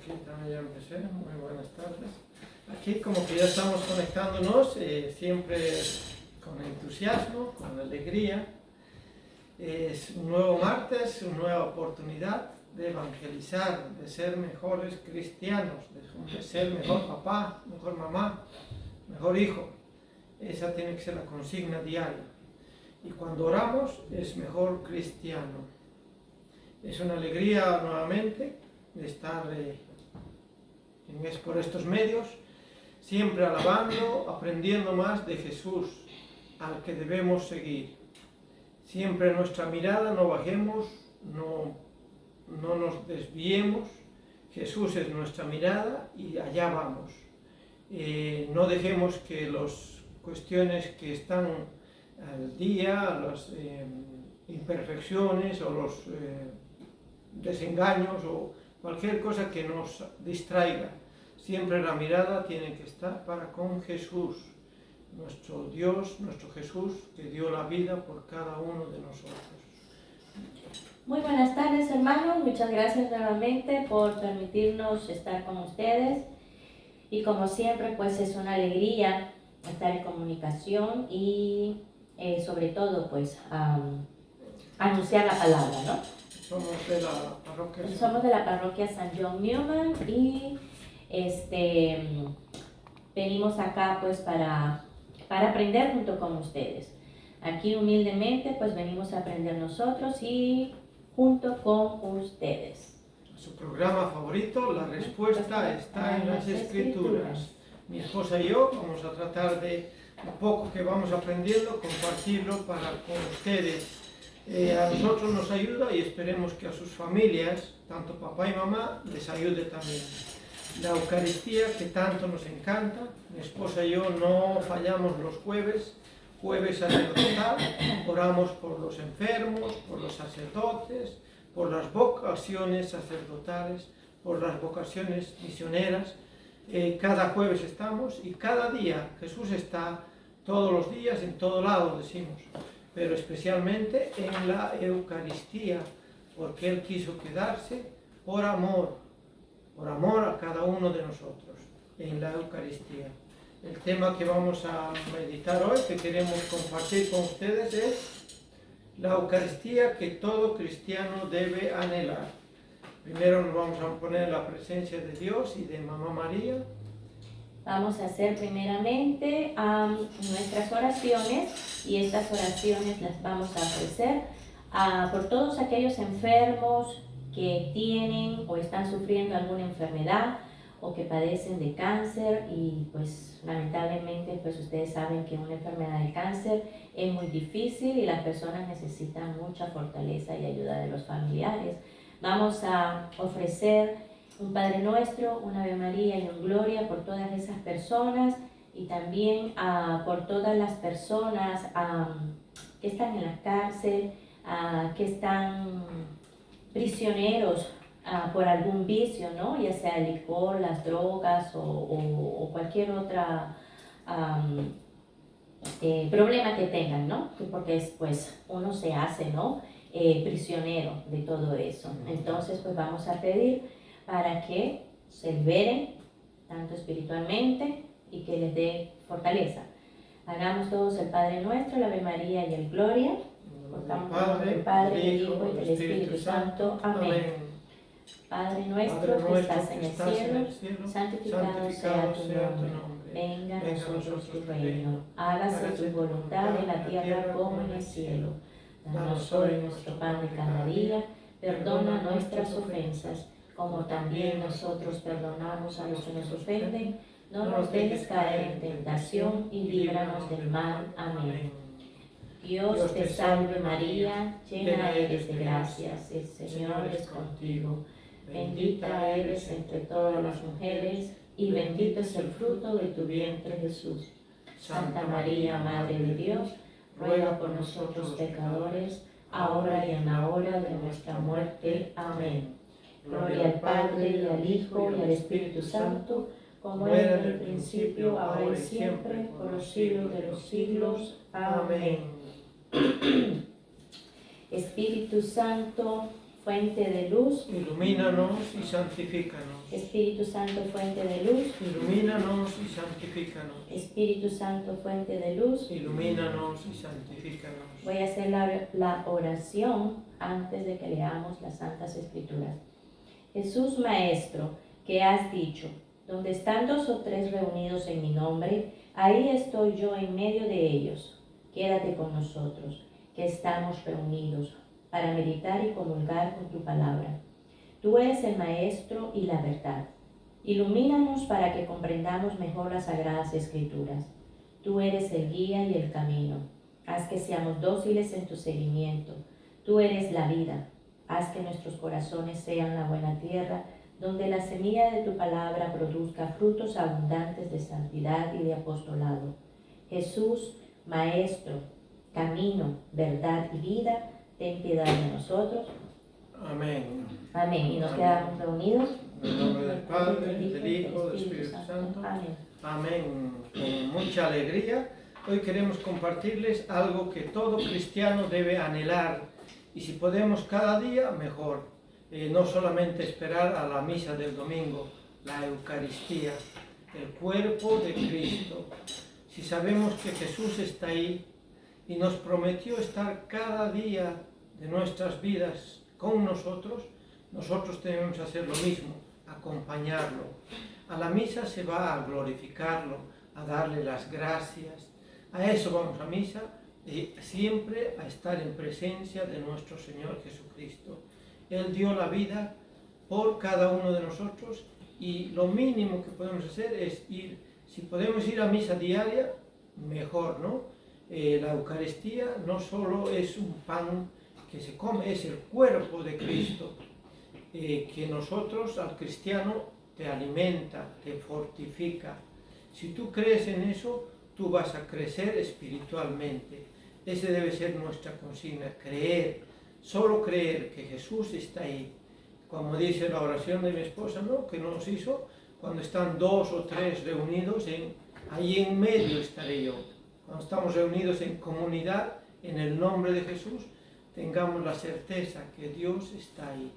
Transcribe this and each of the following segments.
Aquí también ya empecé. Muy buenas tardes. Aquí como que ya estamos conectándonos, siempre con entusiasmo, con alegría. Es un nuevo martes, una nueva oportunidad de evangelizar, de ser mejores cristianos, de ser mejor papá, mejor mamá, mejor hijo. Esa tiene que ser la consigna diaria. Y cuando oramos es mejor cristiano. Es una alegría nuevamente de estar por estos medios, siempre alabando, aprendiendo más de Jesús, al que debemos seguir. Siempre nuestra mirada no bajemos, no nos desviemos. Jesús es nuestra mirada y allá vamos. No dejemos que las cuestiones que están al día, las imperfecciones o los desengaños o cualquier cosa que nos distraiga. Siempre la mirada tiene que estar para con Jesús, nuestro Dios, nuestro Jesús, que dio la vida por cada uno de nosotros. Muy buenas tardes, hermanos. Muchas gracias nuevamente por permitirnos estar con ustedes. Y como siempre, pues es una alegría estar en comunicación y sobre todo, pues, anunciar la palabra, ¿no? Somos de la parroquia. Somos de la parroquia San John Newman y venimos acá pues para aprender junto con ustedes. Aquí humildemente pues venimos a aprender nosotros y junto con ustedes. Su programa favorito, La Respuesta está en las Escrituras. Mi esposa y yo vamos a tratar de un poco que vamos aprendiendo, compartirlo con ustedes. A nosotros nos ayuda y esperemos que a sus familias, tanto papá y mamá, les ayude también. La Eucaristía, que tanto nos encanta, mi esposa y yo no fallamos los jueves sacerdotal, oramos por los enfermos, por los sacerdotes, por las vocaciones sacerdotales, por las vocaciones misioneras. Cada jueves estamos y cada día Jesús está, todos los días, en todo lado decimos, pero especialmente en la Eucaristía, porque Él quiso quedarse por amor a cada uno de nosotros, en la Eucaristía. El tema que vamos a meditar hoy, que queremos compartir con ustedes, es la Eucaristía que todo cristiano debe anhelar. Primero nos vamos a poner en la presencia de Dios y de Mamá María. Vamos a hacer primeramente nuestras oraciones y estas oraciones las vamos a ofrecer por todos aquellos enfermos que tienen o están sufriendo alguna enfermedad o que padecen de cáncer y pues lamentablemente pues ustedes saben que una enfermedad de cáncer es muy difícil y las personas necesitan mucha fortaleza y ayuda de los familiares. Vamos a ofrecer un Padre Nuestro, una Ave María y un Gloria por todas esas personas y también por todas las personas que están en la cárcel, que están prisioneros por algún vicio, ¿no? Ya sea el licor, las drogas o cualquier otra problema que tengan, ¿no? Porque pues uno se hace, ¿no? Prisionero de todo eso. Entonces pues vamos a pedir para que se liberen tanto espiritualmente y que les dé fortaleza. Hagamos todos el Padre Nuestro, la Ave María y el Gloria. Del Padre, del Hijo y del Espíritu Santo. Amén. Padre nuestro que estás en el cielo, santificado sea tu nombre. Venga a nosotros tu reino. Hágase tu voluntad en la tierra como en el cielo. Danos hoy nuestro pan de cada día. Perdona nuestras ofensas, como también nosotros perdonamos a los que nos ofenden. No nos dejes caer en tentación y líbranos del mal. Amén. Dios te salve María, llena eres de gracias, el Señor es contigo. Bendita eres entre todas las mujeres y bendito es el fruto de tu vientre Jesús. Santa María, Madre de Dios, ruega por nosotros pecadores, ahora y en la hora de nuestra muerte. Amén. Gloria al Padre, y al Hijo, y al Espíritu Santo, como era en el principio, ahora y siempre, por los siglos de los siglos. Amén. Espíritu Santo, fuente de luz. Ilumínanos y santifícanos. Espíritu Santo, fuente de luz. Ilumínanos y santifícanos. Espíritu Santo, fuente de luz. Ilumínanos y santifícanos. Voy a hacer la oración antes de que leamos las Santas Escrituras. Jesús Maestro, que has dicho, donde están 2 o 3 reunidos en mi nombre, ahí estoy yo en medio de ellos. Quédate con nosotros, que estamos reunidos, para meditar y comulgar con tu palabra. Tú eres el Maestro y la verdad. Ilumínanos para que comprendamos mejor las Sagradas Escrituras. Tú eres el guía y el camino. Haz que seamos dóciles en tu seguimiento. Tú eres la vida. Haz que nuestros corazones sean la buena tierra, donde la semilla de tu palabra produzca frutos abundantes de santidad y de apostolado. Jesús, Maestro, camino, verdad y vida, ten piedad de nosotros. Amén. Amén. Y nos Amén. quedamos reunidos. En el nombre del Padre, del Hijo, del Espíritu Santo. Amén. Amén. Con mucha alegría, hoy queremos compartirles algo que todo cristiano debe anhelar, y si podemos cada día, mejor. No solamente esperar a la misa del domingo, la Eucaristía, el cuerpo de Cristo. Si sabemos que Jesús está ahí y nos prometió estar cada día de nuestras vidas con nosotros, nosotros tenemos que hacer lo mismo, acompañarlo. A la misa se va a glorificarlo, a darle las gracias. A eso vamos a misa, y siempre a estar en presencia de nuestro Señor Jesucristo. Él dio la vida por cada uno de nosotros, y lo mínimo que podemos hacer es ir. Si podemos ir a misa diaria, mejor, ¿no? La Eucaristía no solo es un pan que se come, es el cuerpo de Cristo, que nosotros, al cristiano, te alimenta, te fortifica. Si tú crees en eso, tú vas a crecer espiritualmente. Ese debe ser nuestra consigna, creer, solo creer que Jesús está ahí. Como dice la oración de mi esposa, ¿no?, que nos hizo, cuando están 2 o 3 reunidos, ahí en medio estaré yo. Cuando estamos reunidos en comunidad, en el nombre de Jesús, tengamos la certeza que Dios está ahí.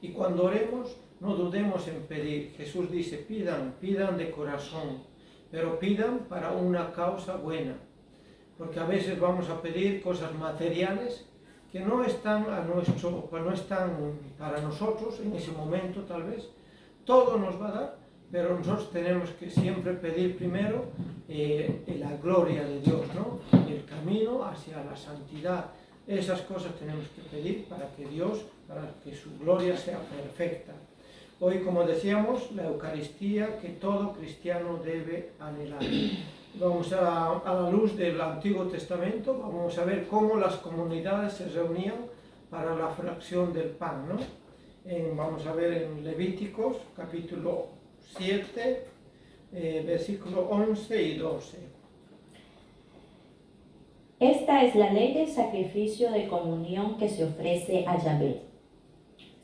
Y cuando oremos, no dudemos en pedir. Jesús dice, pidan, pidan de corazón, pero pidan para una causa buena. Porque a veces vamos a pedir cosas materiales que no están no están para nosotros en ese momento, tal vez. Todo nos va a dar, pero nosotros tenemos que siempre pedir primero la gloria de Dios, ¿no? El camino hacia la santidad. Esas cosas tenemos que pedir para que su gloria sea perfecta. Hoy, como decíamos, la Eucaristía que todo cristiano debe anhelar. Vamos a la luz del Antiguo Testamento, vamos a ver cómo las comunidades se reunían para la fracción del pan, ¿no? Vamos a ver en Levíticos, capítulo 7, versículos 11 y 12. Esta es la ley del sacrificio de comunión que se ofrece a Yahvé.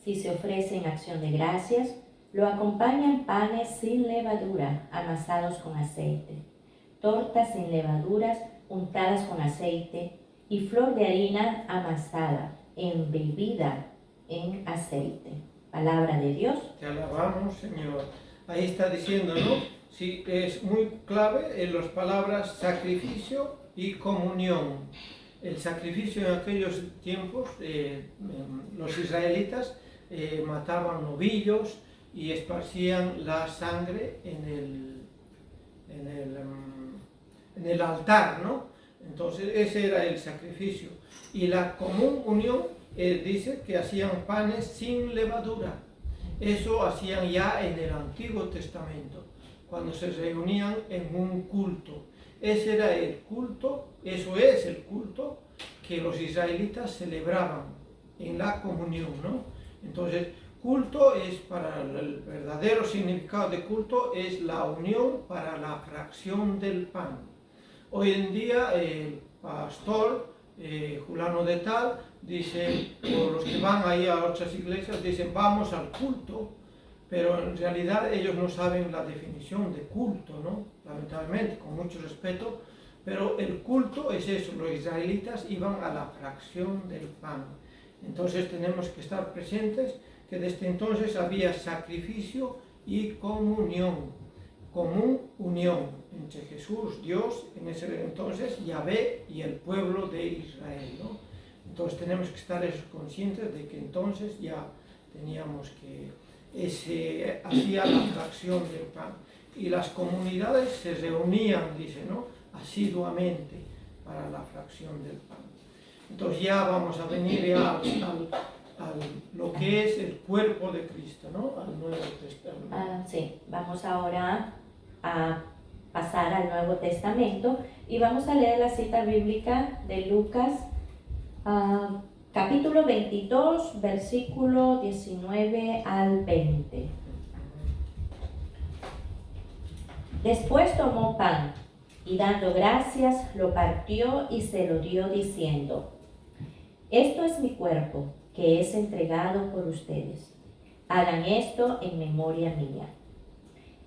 Si se ofrece en acción de gracias, lo acompañan panes sin levadura, amasados con aceite, tortas sin levaduras, untadas con aceite, y flor de harina amasada, embebida en aceite. Palabra de Dios. Te alabamos, Señor. Ahí está diciendo, ¿no? Sí, es muy clave en las palabras sacrificio y comunión. El sacrificio en aquellos tiempos, los israelitas mataban novillos y esparcían la sangre en el altar, ¿no? Entonces ese era el sacrificio. Y la común unión dice que hacían panes sin levadura. Eso hacían ya en el Antiguo Testamento, cuando se reunían en un culto. Ese era el culto, eso es el culto que los israelitas celebraban en la comunión, ¿no? Entonces, culto es, para el verdadero significado de culto, es la unión para la fracción del pan. Hoy en día el pastor fulano de tal dice, o los que van ahí a otras iglesias dicen vamos al culto, pero en realidad ellos no saben la definición de culto, ¿no? Lamentablemente, con mucho respeto, pero el culto es eso, los israelitas iban a la fracción del pan. Entonces tenemos que estar presentes que desde entonces había sacrificio y comunión, común unión entre Jesús, Dios, en ese entonces Yahvé y el pueblo de Israel, ¿no? Entonces tenemos que estar conscientes de que entonces ya teníamos que hacía la fracción del pan y las comunidades se reunían, dice, ¿no?, asiduamente para la fracción del pan. Entonces ya vamos a venir ya al lo que es el cuerpo de Cristo, ¿no?, al Nuevo Testamento. Sí, vamos ahora a pasar al Nuevo Testamento y vamos a leer la cita bíblica de Lucas, capítulo 22, versículo 19 al 20. Después tomó pan y dando gracias lo partió y se lo dio diciendo: esto es mi cuerpo que es entregado por ustedes. Hagan esto en memoria mía.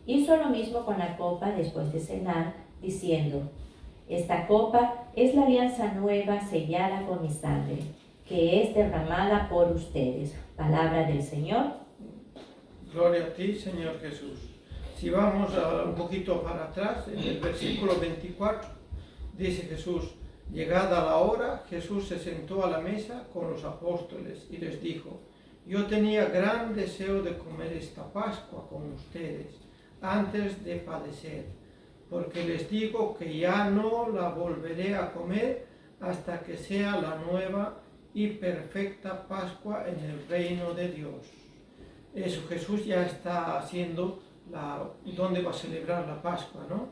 Hizo lo mismo con la copa después de cenar, diciendo: esta copa es la alianza nueva sellada con mi sangre, que es derramada por ustedes. Palabra del Señor. Gloria a ti, Señor Jesús. Si vamos un poquito para atrás, en el versículo 24, dice Jesús: llegada la hora, Jesús se sentó a la mesa con los apóstoles y les dijo: yo tenía gran deseo de comer esta Pascua con ustedes antes de padecer, porque les digo que ya no la volveré a comer hasta que sea la nueva y perfecta Pascua en el reino de Dios. Eso Jesús ya está haciendo dónde va a celebrar la Pascua, ¿no?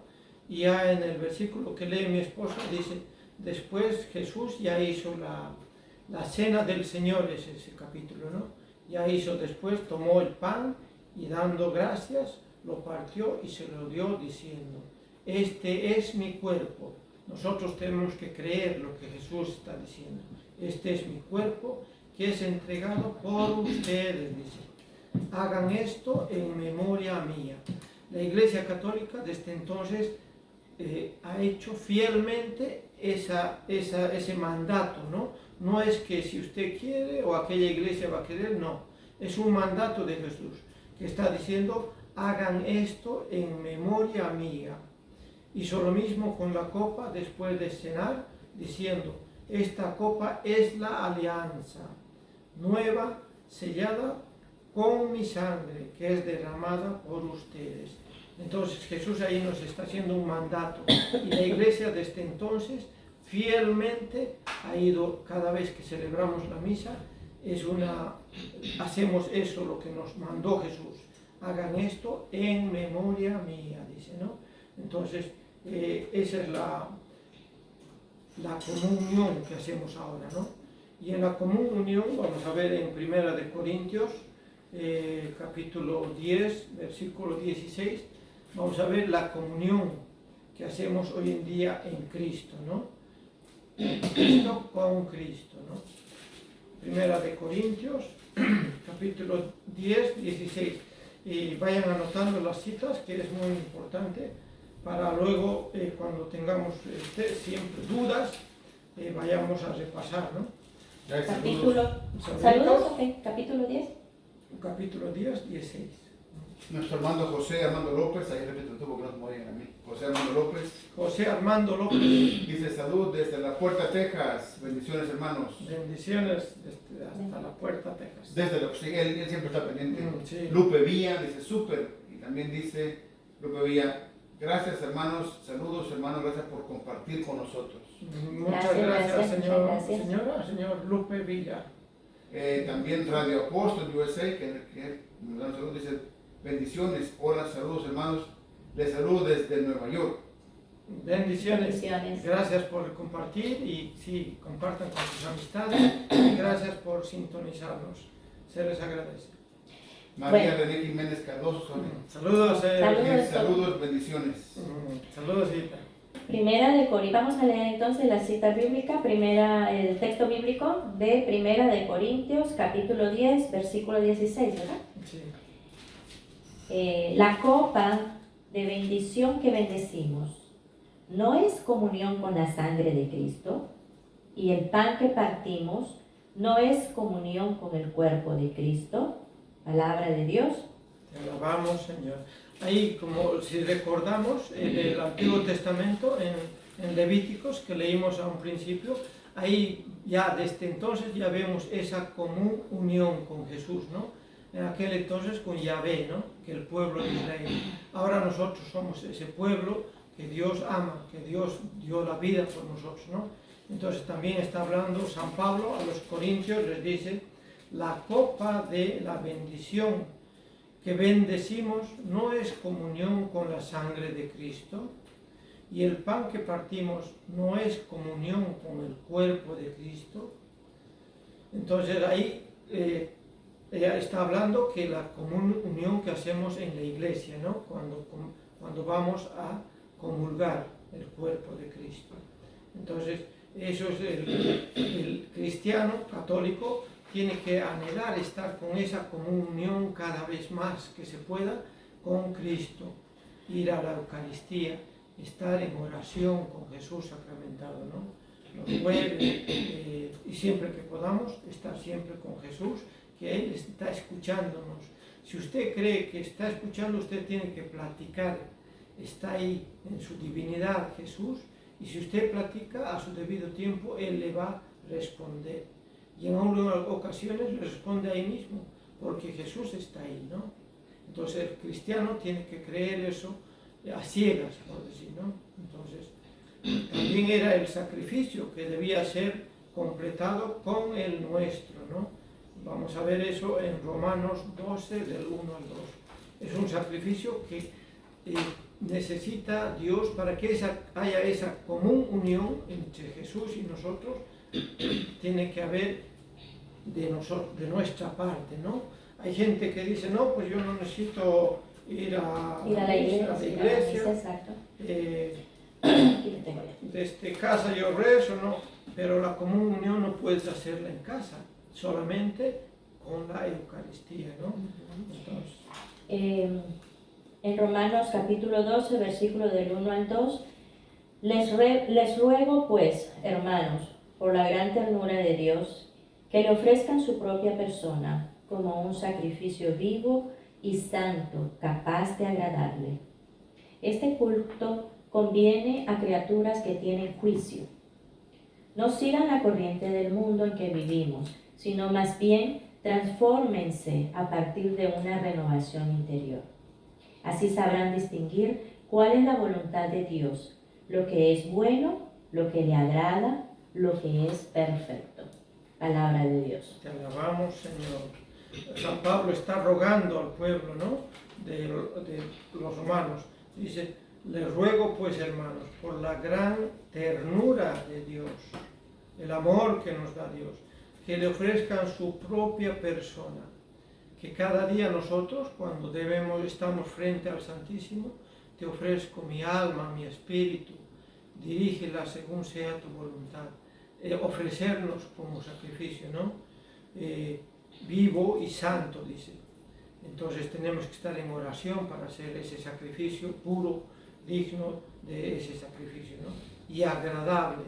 Y ya en el versículo que lee mi esposa dice: después Jesús ya hizo la cena del Señor, es ese capítulo, ¿no? Ya hizo después, tomó el pan y dando gracias, lo partió y se lo dio diciendo: este es mi cuerpo. Nosotros tenemos que creer lo que Jesús está diciendo. Este es mi cuerpo que es entregado por ustedes, dice. Hagan esto en memoria mía. La Iglesia Católica desde entonces ha hecho fielmente ese mandato, ¿no? No es que si usted quiere o aquella iglesia va a querer, no. Es un mandato de Jesús que está diciendo: hagan esto en memoria mía. Hizo lo mismo con la copa después de cenar, diciendo: esta copa es la alianza nueva, sellada con mi sangre, que es derramada por ustedes. Entonces Jesús ahí nos está haciendo un mandato, y la iglesia desde entonces fielmente ha ido, cada vez que celebramos la misa, hacemos eso, lo que nos mandó Jesús: hagan esto en memoria mía, dice, ¿no? Entonces esa es la comunión que hacemos ahora, ¿no? Y en la comunión vamos a ver en 1 de Corintios, capítulo 10, versículo 16, vamos a ver la comunión que hacemos hoy en día en Cristo, ¿no? Cristo con Cristo, ¿no? 1 de Corintios, capítulo 10, 16. Y vayan anotando las citas, que es muy importante, para luego, cuando tengamos siempre dudas, vayamos a repasar, ¿no? Saludos, capítulo 10. Capítulo 10, 16. Nuestro hermano José Armando López, ahí repito tú porque no se me oyen a mí. José Armando López. José Armando López. Dice: salud desde La Puerta, Texas. Bendiciones, hermanos. Bendiciones hasta La Puerta, Texas. Sí, él siempre está pendiente. Sí. Lupe Villa dice: súper. Y también dice Lupe Villa: gracias, hermanos. Saludos, hermanos. Gracias por compartir con nosotros. Muchas gracias, señor. Muchas gracias. Señor Lupe Villa. También Radio Apóstol USA, que nos dan saludos, dice: bendiciones, hola, saludos, hermanos. Les saludo desde Nueva York. Bendiciones. Gracias por compartir, y sí, compartan con sus amistades, y gracias por sintonizarnos. Se les agradece. María René Jiménez Cardoso. Saludos. Saludos, bendiciones. Saludos, Ita. Primera de Corintios, vamos a leer entonces la cita bíblica, el texto bíblico de Primera de Corintios, capítulo 10, versículo 16, ¿verdad? Sí. La copa de bendición que bendecimos, ¿no es comunión con la sangre de Cristo? Y el pan que partimos, no es comunión con el cuerpo de Cristo. Palabra de Dios. Te alabamos, Señor. Ahí, como si recordamos, en el Antiguo Testamento, en Levíticos, que leímos a un principio, ahí ya desde entonces ya vemos esa común unión con Jesús, ¿no? En aquel entonces con Yahvé, ¿no? Que el pueblo de Israel. Ahora nosotros somos ese pueblo que Dios ama, que Dios dio la vida por nosotros, ¿no? Entonces también está hablando San Pablo a los Corintios, les dice, la copa de la bendición que bendecimos no es comunión con la sangre de Cristo, y el pan que partimos no es comunión con el cuerpo de Cristo. Entonces ahí ella está hablando que la comunión que hacemos en la iglesia, ¿no? Cuando vamos a comulgar el cuerpo de Cristo. Entonces eso es el cristiano católico tiene que anhelar estar con esa comunión cada vez más que se pueda con Cristo, ir a la Eucaristía, estar en oración con Jesús sacramentado, ¿no? Los jueves y siempre que podamos estar siempre con Jesús, que Él está escuchándonos. Si usted cree que está escuchando, usted tiene que platicar, está ahí en su divinidad Jesús, y si usted platica a su debido tiempo, Él le va a responder. Y en algunas ocasiones le responde ahí mismo, porque Jesús está ahí, ¿no? Entonces el cristiano tiene que creer eso a ciegas, por decir, ¿no? Entonces también era el sacrificio que debía ser completado con el nuestro, ¿no? Vamos a ver eso en Romanos 12, del 1 al 2. Es un sacrificio que necesita Dios para que haya esa común unión entre Jesús y nosotros. Tiene que haber de nuestra parte, ¿no? Hay gente que dice, no, pues yo no necesito ir a la iglesia, exacto. Desde casa yo rezo, ¿no? Pero la común unión no puedes hacerla en casa, solamente con la Eucaristía, ¿no? Entonces, en Romanos capítulo 12, versículo del 1 al 2, les ruego pues, hermanos, por la gran ternura de Dios, que le ofrezcan su propia persona como un sacrificio vivo y santo, capaz de agradarle. Este culto conviene a criaturas que tienen juicio. No sigan la corriente del mundo en que vivimos, sino más bien transfórmense a partir de una renovación interior. Así sabrán distinguir cuál es la voluntad de Dios, lo que es bueno, lo que le agrada, lo que es perfecto. Palabra de Dios. Te alabamos, Señor. San Pablo está rogando al pueblo, ¿no? De los romanos. Dice, les ruego pues, hermanos, por la gran ternura de Dios, el amor que nos da Dios, que le ofrezcan su propia persona, que cada día nosotros, cuando estamos frente al Santísimo, te ofrezco mi alma, mi espíritu, dirígela según sea tu voluntad. Ofrecernos como sacrificio, ¿no? Vivo y santo, dice. Entonces tenemos que estar en oración para hacer ese sacrificio puro, digno de ese sacrificio, ¿no? Y agradable.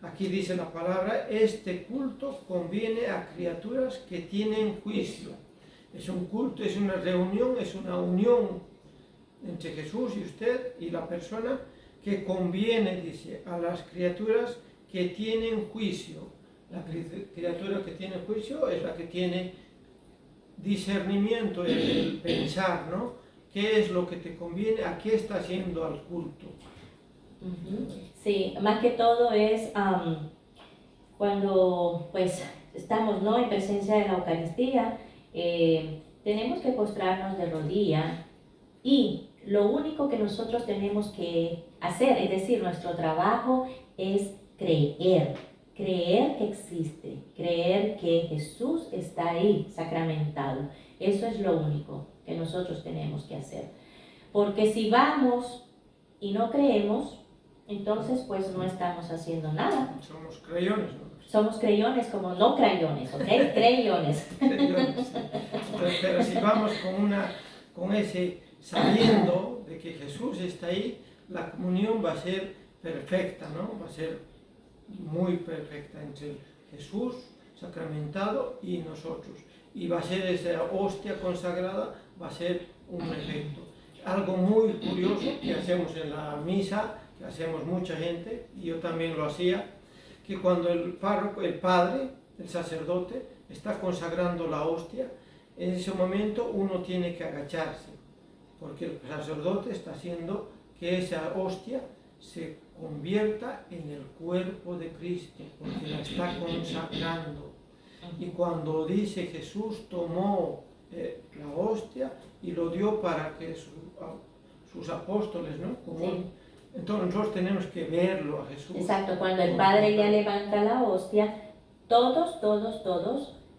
Aquí dice la palabra, este culto conviene a criaturas que tienen juicio. Es un culto, es una reunión, es una unión entre Jesús y usted y la persona que conviene, dice, a las criaturas que tienen juicio. La criatura que tiene juicio es la que tiene discernimiento en el pensar, ¿no? ¿Qué es lo que te conviene? ¿A qué estás yendo al culto? Sí, más que todo es cuando pues estamos, ¿no?, en presencia de la Eucaristía, tenemos que postrarnos de rodilla y lo único que nosotros tenemos que hacer, es decir, nuestro trabajo es creer que existe, creer que Jesús está ahí sacramentado. Eso es lo único que nosotros tenemos que hacer. Porque si vamos y no creemos, entonces pues no estamos haciendo nada. Somos creyones, ¿no? Somos creyones como no crayones, ¿ok? Creyones. Creyones, sí. Pero si vamos con ese sabiendo de que Jesús está ahí, la comunión va a ser perfecta, ¿no? Va a ser muy perfecta entre Jesús sacramentado y nosotros. Y va a ser esa hostia consagrada, va a ser un efecto. Algo muy curioso que hacemos en la misa, que hacemos mucha gente, y yo también lo hacía, que cuando el párroco, el padre, el sacerdote, está consagrando la hostia, en ese momento uno tiene que agacharse, porque el sacerdote está haciendo que esa hostia se convierta en el cuerpo de Cristo, porque la está consagrando. Y cuando dice Jesús tomó la hostia y lo dio para que sus apóstoles, ¿no? Sí. Entonces nosotros tenemos que verlo a Jesús. Exacto, cuando el Padre ya levanta la hostia, todos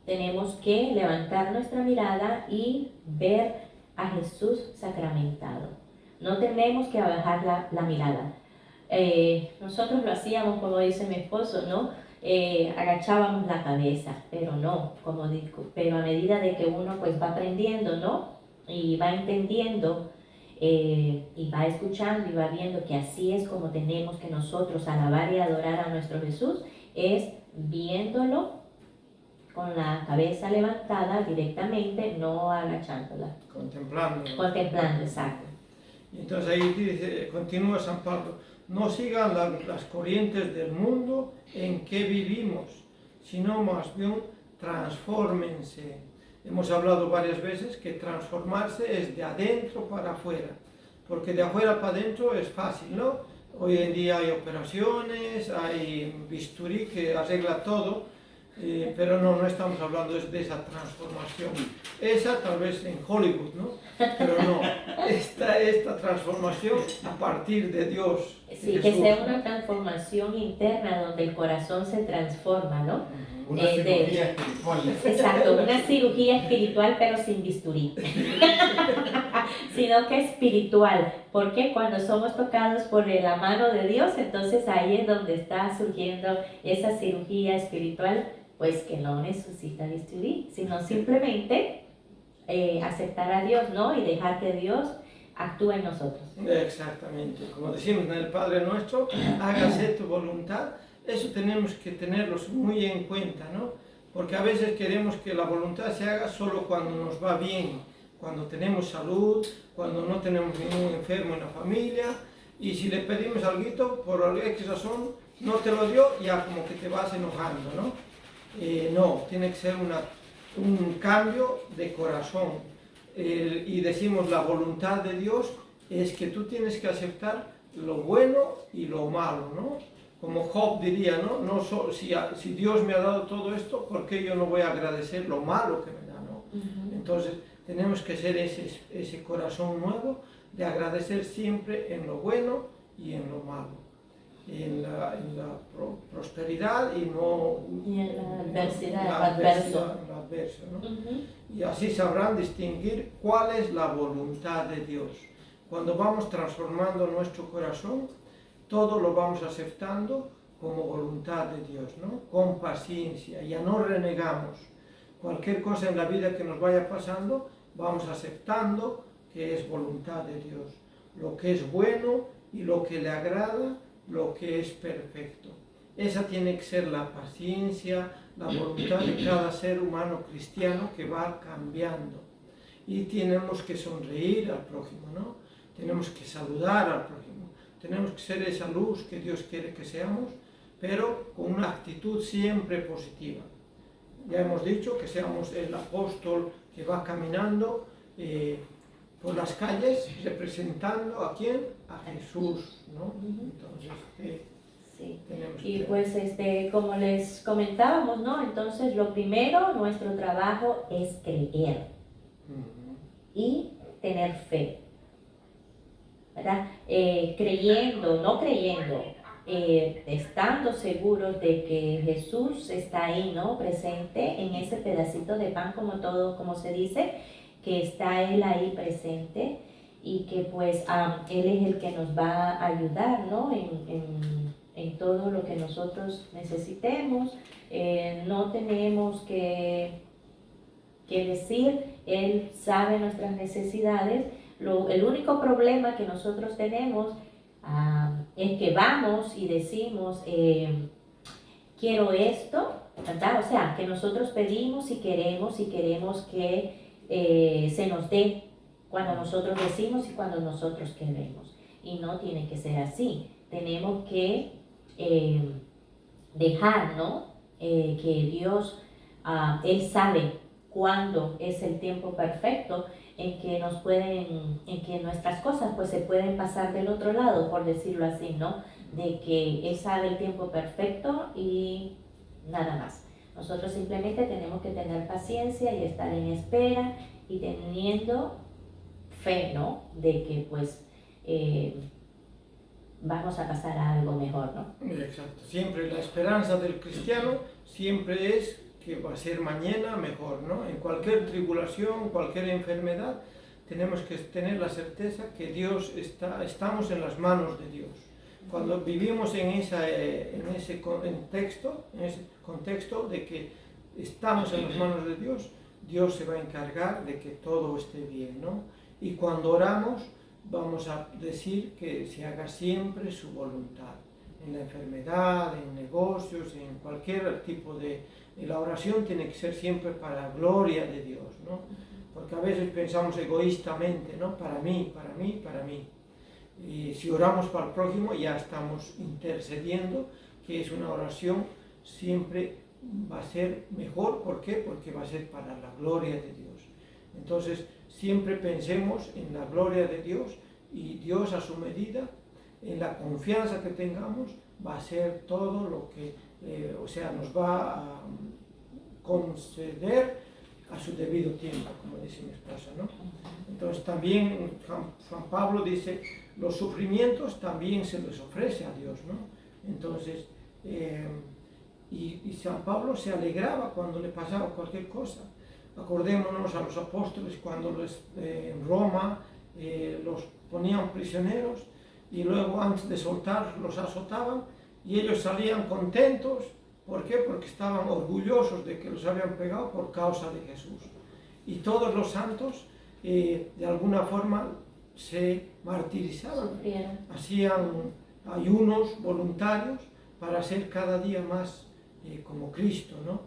tenemos que levantar nuestra mirada y ver a Jesús sacramentado. No tenemos que bajar la mirada. Nosotros lo hacíamos, como dice mi esposo, ¿no? Agachábamos la cabeza, pero no, como digo, pero a medida de que uno pues va aprendiendo, ¿no? Y va entendiendo y va escuchando y va viendo que así es como tenemos que nosotros alabar y adorar a nuestro Jesús, es viéndolo con la cabeza levantada directamente, no agachándola. Contemplando, exacto. Y entonces ahí dice, continúa San Pablo, no sigan las corrientes del mundo en que vivimos, sino más bien transfórmense. Hemos hablado varias veces que transformarse es de adentro para afuera, porque de afuera para adentro es fácil, ¿no? Hoy en día hay operaciones, hay bisturí que arregla todo, pero no estamos hablando de esa transformación. Esa tal vez en Hollywood, ¿no? Pero no, esta transformación a partir de Dios. Sí, de que Jesús, sea ¿no? una transformación interna donde el corazón se transforma, ¿no? Una cirugía espiritual. Exacto, una cirugía espiritual pero sin bisturí, sino que espiritual, porque cuando somos tocados por la mano de Dios, entonces ahí es donde está surgiendo esa cirugía espiritual, pues que no necesita bisturí, sino simplemente aceptar a Dios, ¿no? Y dejar que Dios actúe en nosotros. Exactamente, como decimos en el Padre Nuestro, hágase tu voluntad. Eso tenemos que tenerlo muy en cuenta, ¿no? Porque a veces queremos que la voluntad se haga solo cuando nos va bien, cuando tenemos salud, cuando no tenemos ningún enfermo en la familia, y si le pedimos algo, por X razón, no te lo dio, ya como que te vas enojando, ¿no? No, tiene que ser un cambio de corazón. Y decimos la voluntad de Dios es que tú tienes que aceptar lo bueno y lo malo, ¿no? Como Job diría, ¿no? Si Dios me ha dado todo esto, ¿por qué yo no voy a agradecer lo malo que me da, ¿no? Entonces tenemos que ser ese corazón nuevo de agradecer siempre en lo bueno y en lo malo, en la prosperidad y no Y en la adversidad, la adversa, ¿no? Y así sabrán distinguir cuál es la voluntad de Dios. Cuando vamos transformando nuestro corazón, todo lo vamos aceptando como voluntad de Dios, ¿no? Con paciencia, ya no renegamos. Cualquier cosa en la vida que nos vaya pasando, vamos aceptando que es voluntad de Dios. Lo que es bueno y lo que le agrada, lo que es perfecto. Esa tiene que ser la paciencia, la voluntad de cada ser humano cristiano que va cambiando. Y tenemos que sonreír al prójimo, ¿no? Tenemos que saludar al prójimo. Tenemos que ser esa luz que Dios quiere que seamos, pero con una actitud siempre positiva. Ya hemos dicho que seamos el apóstol que va caminando por las calles representando ¿a quién? A Jesús, ¿no? Entonces, sí. tenemos Y que... pues como les comentábamos, ¿no? Entonces lo primero, nuestro trabajo es creer y tener fe, ¿verdad? Creyendo, no creyendo, estando seguros de que Jesús está ahí, ¿no? Presente en ese pedacito de pan, como se dice, que está Él ahí presente y que pues Él es el que nos va a ayudar, ¿no? En todo lo que nosotros necesitemos. No tenemos que decir, Él sabe nuestras necesidades. El único problema que nosotros tenemos es que vamos y decimos, quiero esto, ¿verdad? O sea, que nosotros pedimos y queremos que se nos dé cuando nosotros decimos y cuando nosotros queremos. Y no tiene que ser así. Tenemos que dejar, ¿no? Que Dios, Él sabe cuándo es el tiempo perfecto en que en que nuestras cosas pues se pueden pasar del otro lado, por decirlo así, ¿no? De que Él sabe el tiempo perfecto y nada más. Nosotros simplemente tenemos que tener paciencia y estar en espera y teniendo fe, ¿no? De que pues vamos a pasar a algo mejor, ¿no? Exacto. Siempre la esperanza del cristiano siempre es que va a ser mañana mejor, ¿no? En cualquier tribulación, cualquier enfermedad, tenemos que tener la certeza que estamos en las manos de Dios. Cuando vivimos en ese contexto de que estamos en las manos de Dios, Dios se va a encargar de que todo esté bien, ¿no? Y cuando oramos, vamos a decir que se haga siempre su voluntad. En la enfermedad, en negocios, en cualquier tipo de... La oración tiene que ser siempre para la gloria de Dios, ¿no? Porque a veces pensamos egoístamente, ¿no? Para mí, para mí, para mí. Y si oramos para el prójimo, ya estamos intercediendo, que es una oración siempre va a ser mejor. ¿Por qué? Porque va a ser para la gloria de Dios. Entonces, siempre pensemos en la gloria de Dios y Dios a su medida, en la confianza que tengamos, va a ser todo lo que, nos va a conceder a su debido tiempo, como dice mi esposa, ¿no? Entonces también Juan Pablo dice, los sufrimientos también se les ofrece a Dios, ¿no? Entonces, y San Pablo se alegraba cuando le pasaba cualquier cosa. Acordémonos a los apóstoles cuando en Roma los ponían prisioneros y luego antes de soltarlos los azotaban y ellos salían contentos. ¿Por qué? Porque estaban orgullosos de que los habían pegado por causa de Jesús. Y todos los santos de alguna forma se martirizaban, hacían ayunos voluntarios para ser cada día más como Cristo, ¿no?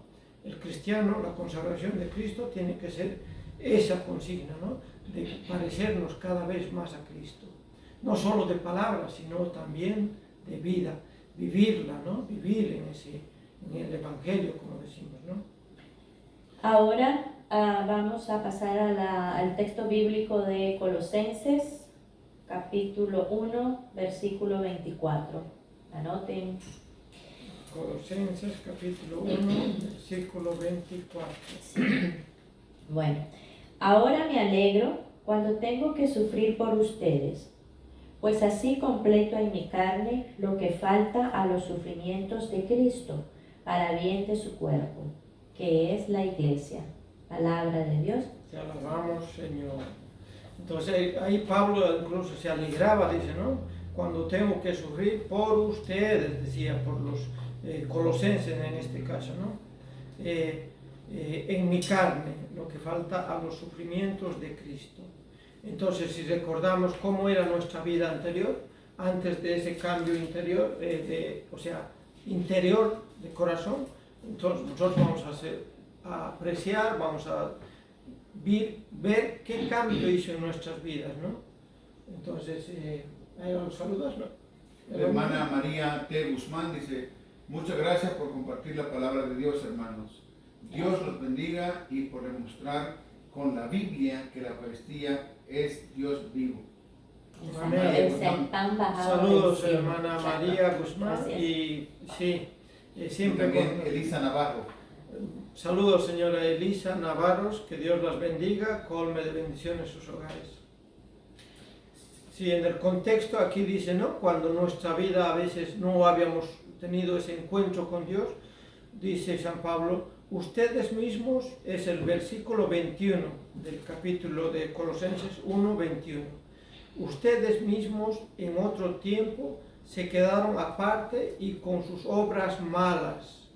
El cristiano, la consagración de Cristo tiene que ser esa consigna, ¿no? De parecernos cada vez más a Cristo. No solo de palabras, sino también de vida, vivirla, ¿no? Vivir en el Evangelio, como decimos, ¿no? Ahora vamos a pasar al texto bíblico de Colosenses, capítulo 1, versículo 24. Anoten. Colosenses, capítulo 1, versículo 24. Sí. Bueno, ahora me alegro cuando tengo que sufrir por ustedes, pues así completo en mi carne lo que falta a los sufrimientos de Cristo, para bien de su cuerpo, que es la iglesia. Palabra de Dios. Te alabamos, Señor. Entonces ahí Pablo incluso se alegraba, dice, ¿no? Cuando tengo que sufrir por ustedes, decía, por los colosenses en este caso, ¿no? En mi carne, lo que falta a los sufrimientos de Cristo. Entonces, si recordamos cómo era nuestra vida anterior, antes de ese cambio interior, interior de corazón, entonces nosotros vamos a apreciar, vamos a ver qué cambio hizo en nuestras vidas, ¿no? Entonces, ahí los saludas, ¿no? La hermana María T. Guzmán dice, muchas gracias por compartir la palabra de Dios, hermanos. Dios los bendiga y por demostrar con la Biblia que la Eucaristía es Dios vivo. Amén. Saludos, hermana María Guzmán. Gracias. Y sí, siempre también Elisa Navarro. Saludos, señora Elisa Navarros, que Dios las bendiga, colme de bendiciones sus hogares. Sí, en el contexto aquí dice, ¿no? Cuando nuestra vida a veces no habíamos tenido ese encuentro con Dios, dice San Pablo, ustedes mismos, es el versículo 21 del capítulo de Colosenses 1, 21. Ustedes mismos en otro tiempo se quedaron aparte y con sus obras malas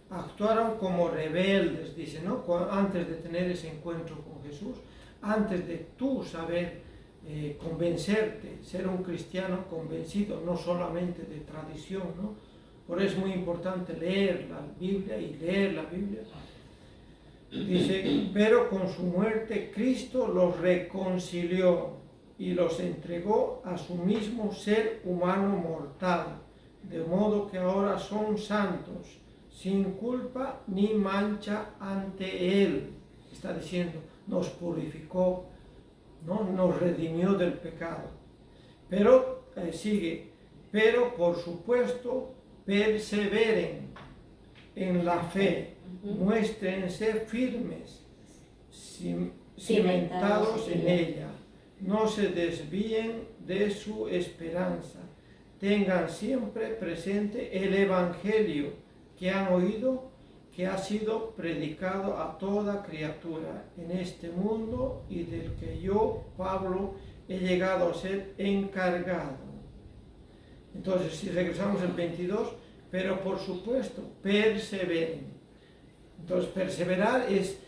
actuaron como rebeldes, dice, ¿no? Antes de tener ese encuentro con Jesús, antes de tú saber convencerte, ser un cristiano convencido, no solamente de tradición, ¿no? Por eso es muy importante leer la Biblia y leer la Biblia. Dice, pero con su muerte Cristo los reconcilió y los entregó a su mismo ser humano mortal, de modo que ahora son santos, sin culpa ni mancha ante Él. Está diciendo, nos purificó, ¿no? Nos redimió del pecado. Pero, sigue, pero por supuesto, perseveren en la fe, muéstrense firmes, cimentados en ella, no se desvíen de su esperanza, tengan siempre presente el Evangelio que han oído, que ha sido predicado a toda criatura en este mundo y del que yo, Pablo, he llegado a ser encargado. Entonces, si regresamos al 22, pero por supuesto, perseveren. Entonces, perseverar es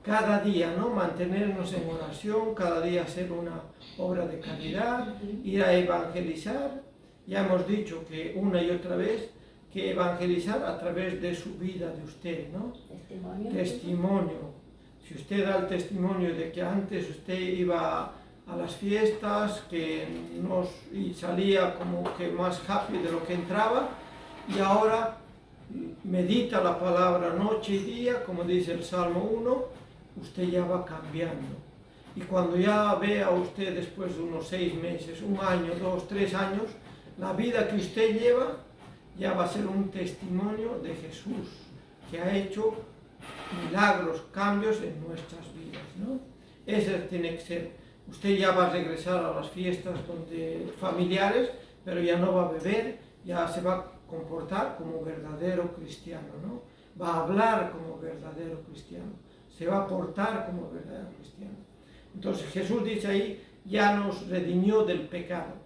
cada día, ¿no? Mantenernos en oración, cada día hacer una obra de caridad, ir a evangelizar. Ya hemos dicho que una y otra vez que evangelizar a través de su vida de usted, ¿no? Testimonio. Si usted da el testimonio de que antes usted iba a las fiestas y salía como que más happy de lo que entraba, y ahora medita la palabra noche y día, como dice el Salmo 1, usted ya va cambiando. Y cuando ya vea usted después de unos 6 meses, 1 año, 2, 3 años, la vida que usted lleva ya va a ser un testimonio de Jesús, que ha hecho milagros, cambios en nuestras vidas, ¿no? Ese tiene que ser. Usted ya va a regresar a las fiestas familiares, pero ya no va a beber, ya se va a comportar como verdadero cristiano, ¿no? Va a hablar como verdadero cristiano, se va a portar como verdadero cristiano. Entonces Jesús dice ahí, ya nos redimió del pecado.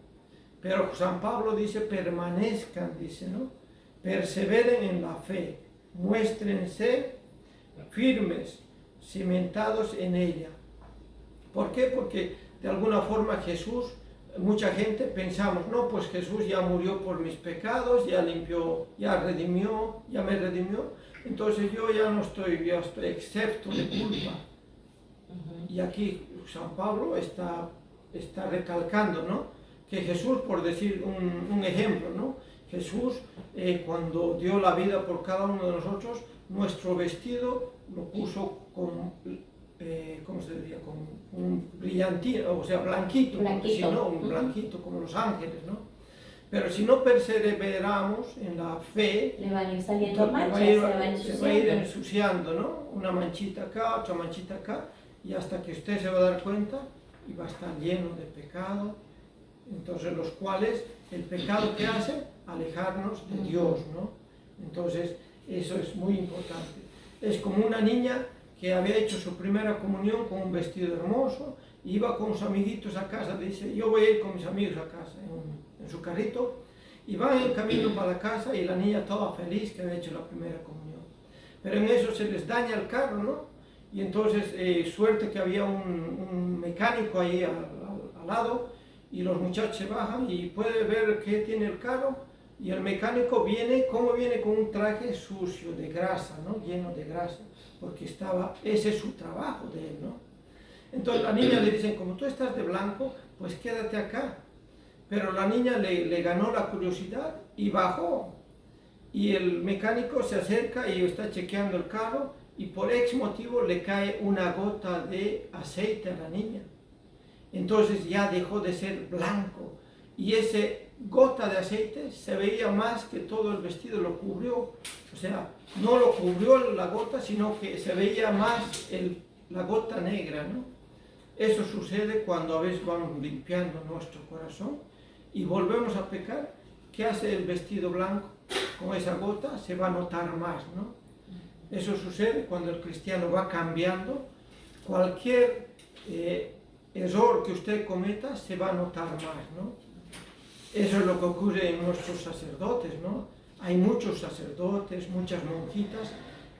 Pero San Pablo dice, permanezcan, dice, ¿no? Perseveren en la fe, muéstrense firmes, cimentados en ella. ¿Por qué? Porque de alguna forma Jesús, mucha gente pensamos, no, pues Jesús ya murió por mis pecados, ya limpió, ya redimió, ya me redimió, entonces yo ya estoy excepto de culpa. Y aquí San Pablo está recalcando, ¿no? Que Jesús, por decir un ejemplo, ¿no? Jesús, cuando dio la vida por cada uno de nosotros, nuestro vestido lo puso con, ¿cómo se diría? Con un brillantino, o sea, blanquito, si no, un blanquito, como los ángeles, ¿no? Pero si no perseveramos en la fe, le van a ir saliendo manchas, se va a ir ensuciando, ¿no? Una manchita acá, otra manchita acá, y hasta que usted se va a dar cuenta y va a estar lleno de pecado. Entonces, los cuales el pecado que hace, alejarnos de Dios, ¿no? Entonces, eso es muy importante. Es como una niña que había hecho su primera comunión con un vestido hermoso, iba con sus amiguitos a casa, dice, yo voy a ir con mis amigos a casa, en su carrito, y van en camino para la casa y la niña toda feliz que había hecho la primera comunión. Pero en eso se les daña el carro, ¿no? Y entonces, suerte que había un mecánico ahí al lado, y los muchachos se bajan y puede ver qué tiene el carro, y el mecánico viene con un traje sucio de grasa, ¿no? Lleno de grasa, porque ese es su trabajo de él, ¿no? Entonces la niña le dicen, como tú estás de blanco, pues quédate acá. Pero la niña le ganó la curiosidad y bajó. Y el mecánico se acerca y está chequeando el carro, y por X motivo le cae una gota de aceite a la niña. Entonces ya dejó de ser blanco, y ese gota de aceite se veía más que todo el vestido, lo cubrió. O sea, no lo cubrió la gota, sino que se veía más la gota negra, ¿no? Eso sucede cuando a veces vamos limpiando nuestro corazón y volvemos a pecar. ¿Qué hace el vestido blanco? Con esa gota se va a notar más, ¿no? Eso sucede cuando el cristiano va cambiando. Cualquier error que usted cometa se va a notar más, ¿no? Eso es lo que ocurre en nuestros sacerdotes, ¿no? Hay muchos sacerdotes, muchas monjitas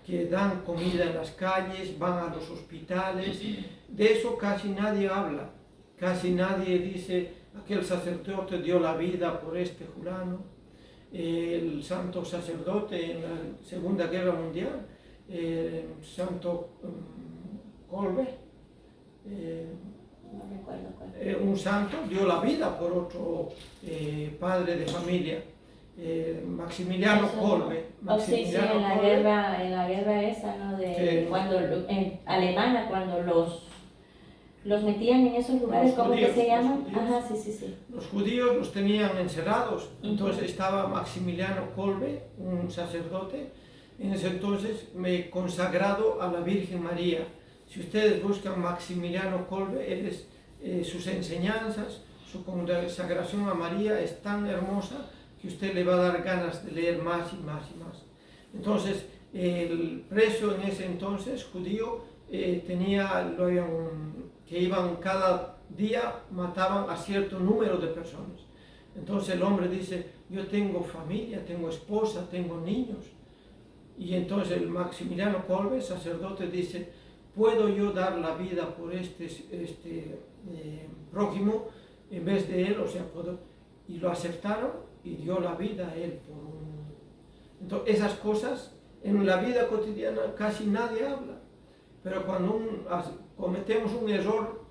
que dan comida en las calles, van a los hospitales. De eso casi nadie habla, casi nadie dice, aquel sacerdote dio la vida por este fulano. el santo sacerdote en la Segunda Guerra Mundial, Santo Kolbe, No recuerdo cuál. un santo, dio la vida por otro padre de familia, Maximiliano Eso, Kolbe. Oh, sí, sí, Maximiliano en la guerra esa, ¿no? De Sí. cuando en alemana, cuando los metían en esos lugares, Los ¿cómo judíos, que se los llaman? judíos. Ajá, sí, sí, sí. Los judíos los tenían encerrados, entonces estaba Maximiliano Kolbe, un sacerdote, en ese entonces me consagrado a la Virgen María. Si ustedes buscan Maximiliano Kolbe, sus enseñanzas, su consagración a María es tan hermosa que usted le va a dar ganas de leer más y más y más. Entonces, el preso en ese entonces, judío, que iban cada día, mataban a cierto número de personas. Entonces el hombre dice, yo tengo familia, tengo esposa, tengo niños. Y entonces el Maximiliano Kolbe, sacerdote, dice, ¿puedo yo dar la vida por este prójimo en vez de él? O sea, puedo. Y lo aceptaron y dio la vida a él por un... Entonces esas cosas en la vida cotidiana casi nadie habla. Pero cuando cometemos un error,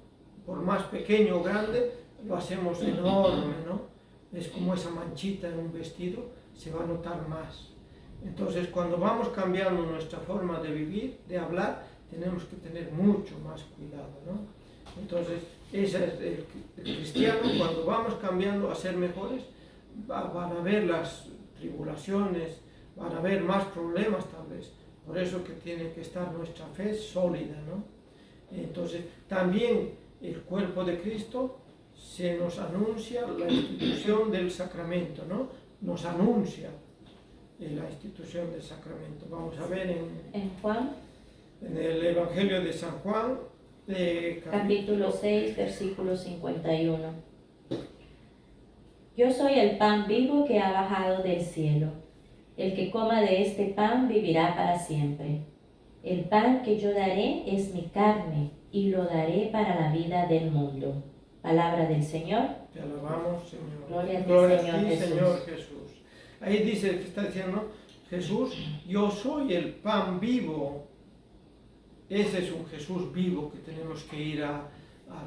por más pequeño o grande, lo hacemos enorme, ¿no? Es como esa manchita en un vestido, se va a notar más. Entonces, cuando vamos cambiando nuestra forma de vivir, de hablar, tenemos que tener mucho más cuidado, ¿no? Entonces, ese es el cristiano, cuando vamos cambiando a ser mejores, van a haber las tribulaciones, van a haber más problemas tal vez. Por eso que tiene que estar nuestra fe sólida, ¿no? Entonces, también el cuerpo de Cristo se nos anuncia la institución del sacramento, ¿no? Nos anuncia la institución del sacramento. Vamos a ver En Juan, en el Evangelio de San Juan, capítulo 6, versículo 51. Yo soy el pan vivo que ha bajado del cielo. El que coma de este pan vivirá para siempre. El pan que yo daré es mi carne y lo daré para la vida del mundo. Palabra del Señor. Te alabamos, Señor. Gloria a ti, Gloria Señor a ti, Jesús. Señor Jesús. Ahí dice que está diciendo Jesús, yo soy el pan vivo. Ese es un Jesús vivo que tenemos que ir a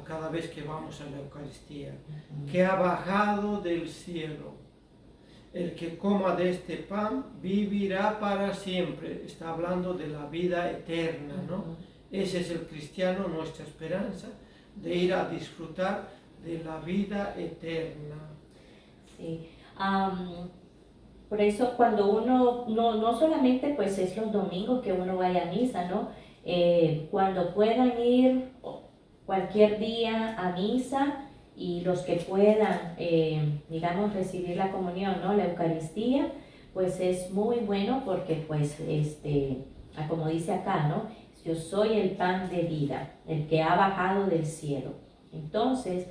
cada vez que vamos a la Eucaristía, que ha bajado del cielo. El que coma de este pan vivirá para siempre. Está hablando de la vida eterna, ¿no? Ese es el cristiano, nuestra esperanza, de ir a disfrutar de la vida eterna. Sí. Por eso cuando uno, no solamente pues es los domingos que uno vaya a misa, ¿no? Cuando puedan ir cualquier día a misa, y los que puedan, digamos, recibir la comunión, ¿no? La Eucaristía, pues es muy bueno porque, pues, como dice acá, ¿no? Yo soy el pan de vida, el que ha bajado del cielo. Entonces,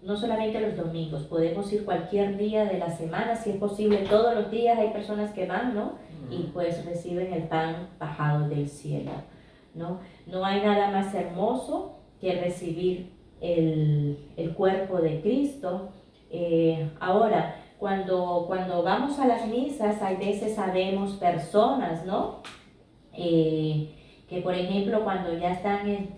no solamente los domingos, podemos ir cualquier día de la semana, si es posible, todos los días hay personas que van, ¿no? Y pues reciben el pan bajado del cielo, ¿no? No hay nada más hermoso que recibir el cuerpo de Cristo. Ahora, cuando vamos a las misas, hay veces sabemos personas, ¿no? Que por ejemplo, cuando ya están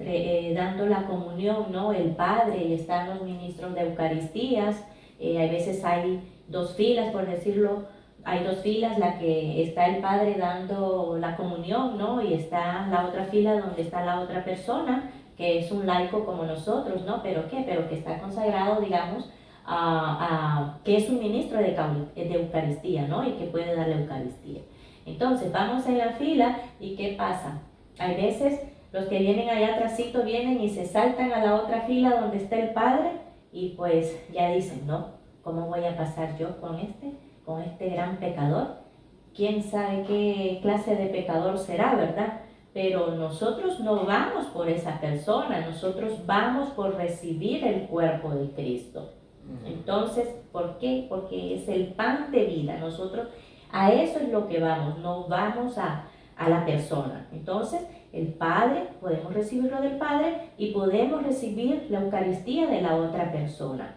dando la comunión, ¿no? El Padre y están los ministros de Eucaristías, hay veces hay dos filas, por decirlo, hay dos filas, la que está el Padre dando la comunión, ¿no? Y está la otra fila donde está la otra persona, que es un laico como nosotros, ¿no? Pero que está consagrado, digamos, que es un ministro de Eucaristía, ¿no? Y que puede dar la Eucaristía. Entonces, vamos en la fila y ¿qué pasa? Hay veces los que vienen allá atrásito vienen y se saltan a la otra fila donde está el Padre y pues ya dicen, ¿no? ¿Cómo voy a pasar yo con este gran pecador? ¿Quién sabe qué clase de pecador será, verdad? Pero nosotros no vamos por esa persona, nosotros vamos por recibir el cuerpo de Cristo. Entonces, ¿por qué? Porque es el pan de vida. Nosotros a eso es lo que vamos, no vamos a la persona. Entonces, el Padre, podemos recibirlo del Padre y podemos recibir la Eucaristía de la otra persona.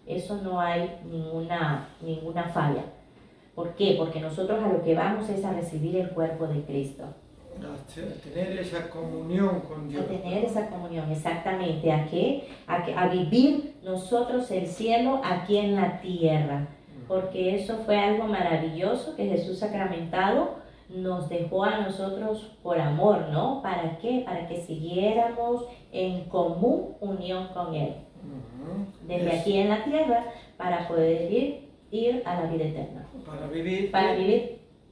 Eso no hay ninguna falla. ¿Por qué? Porque nosotros a lo que vamos es a recibir el cuerpo de Cristo. A tener esa comunión con Dios. A tener esa comunión, exactamente. ¿A qué? A vivir nosotros el cielo aquí en la tierra. Porque eso fue algo maravilloso que Jesús sacramentado nos dejó a nosotros por amor, ¿no? ¿Para qué? Para que siguiéramos en común unión con Él. Desde aquí en la tierra para poder ir a la vida eterna. Para vivir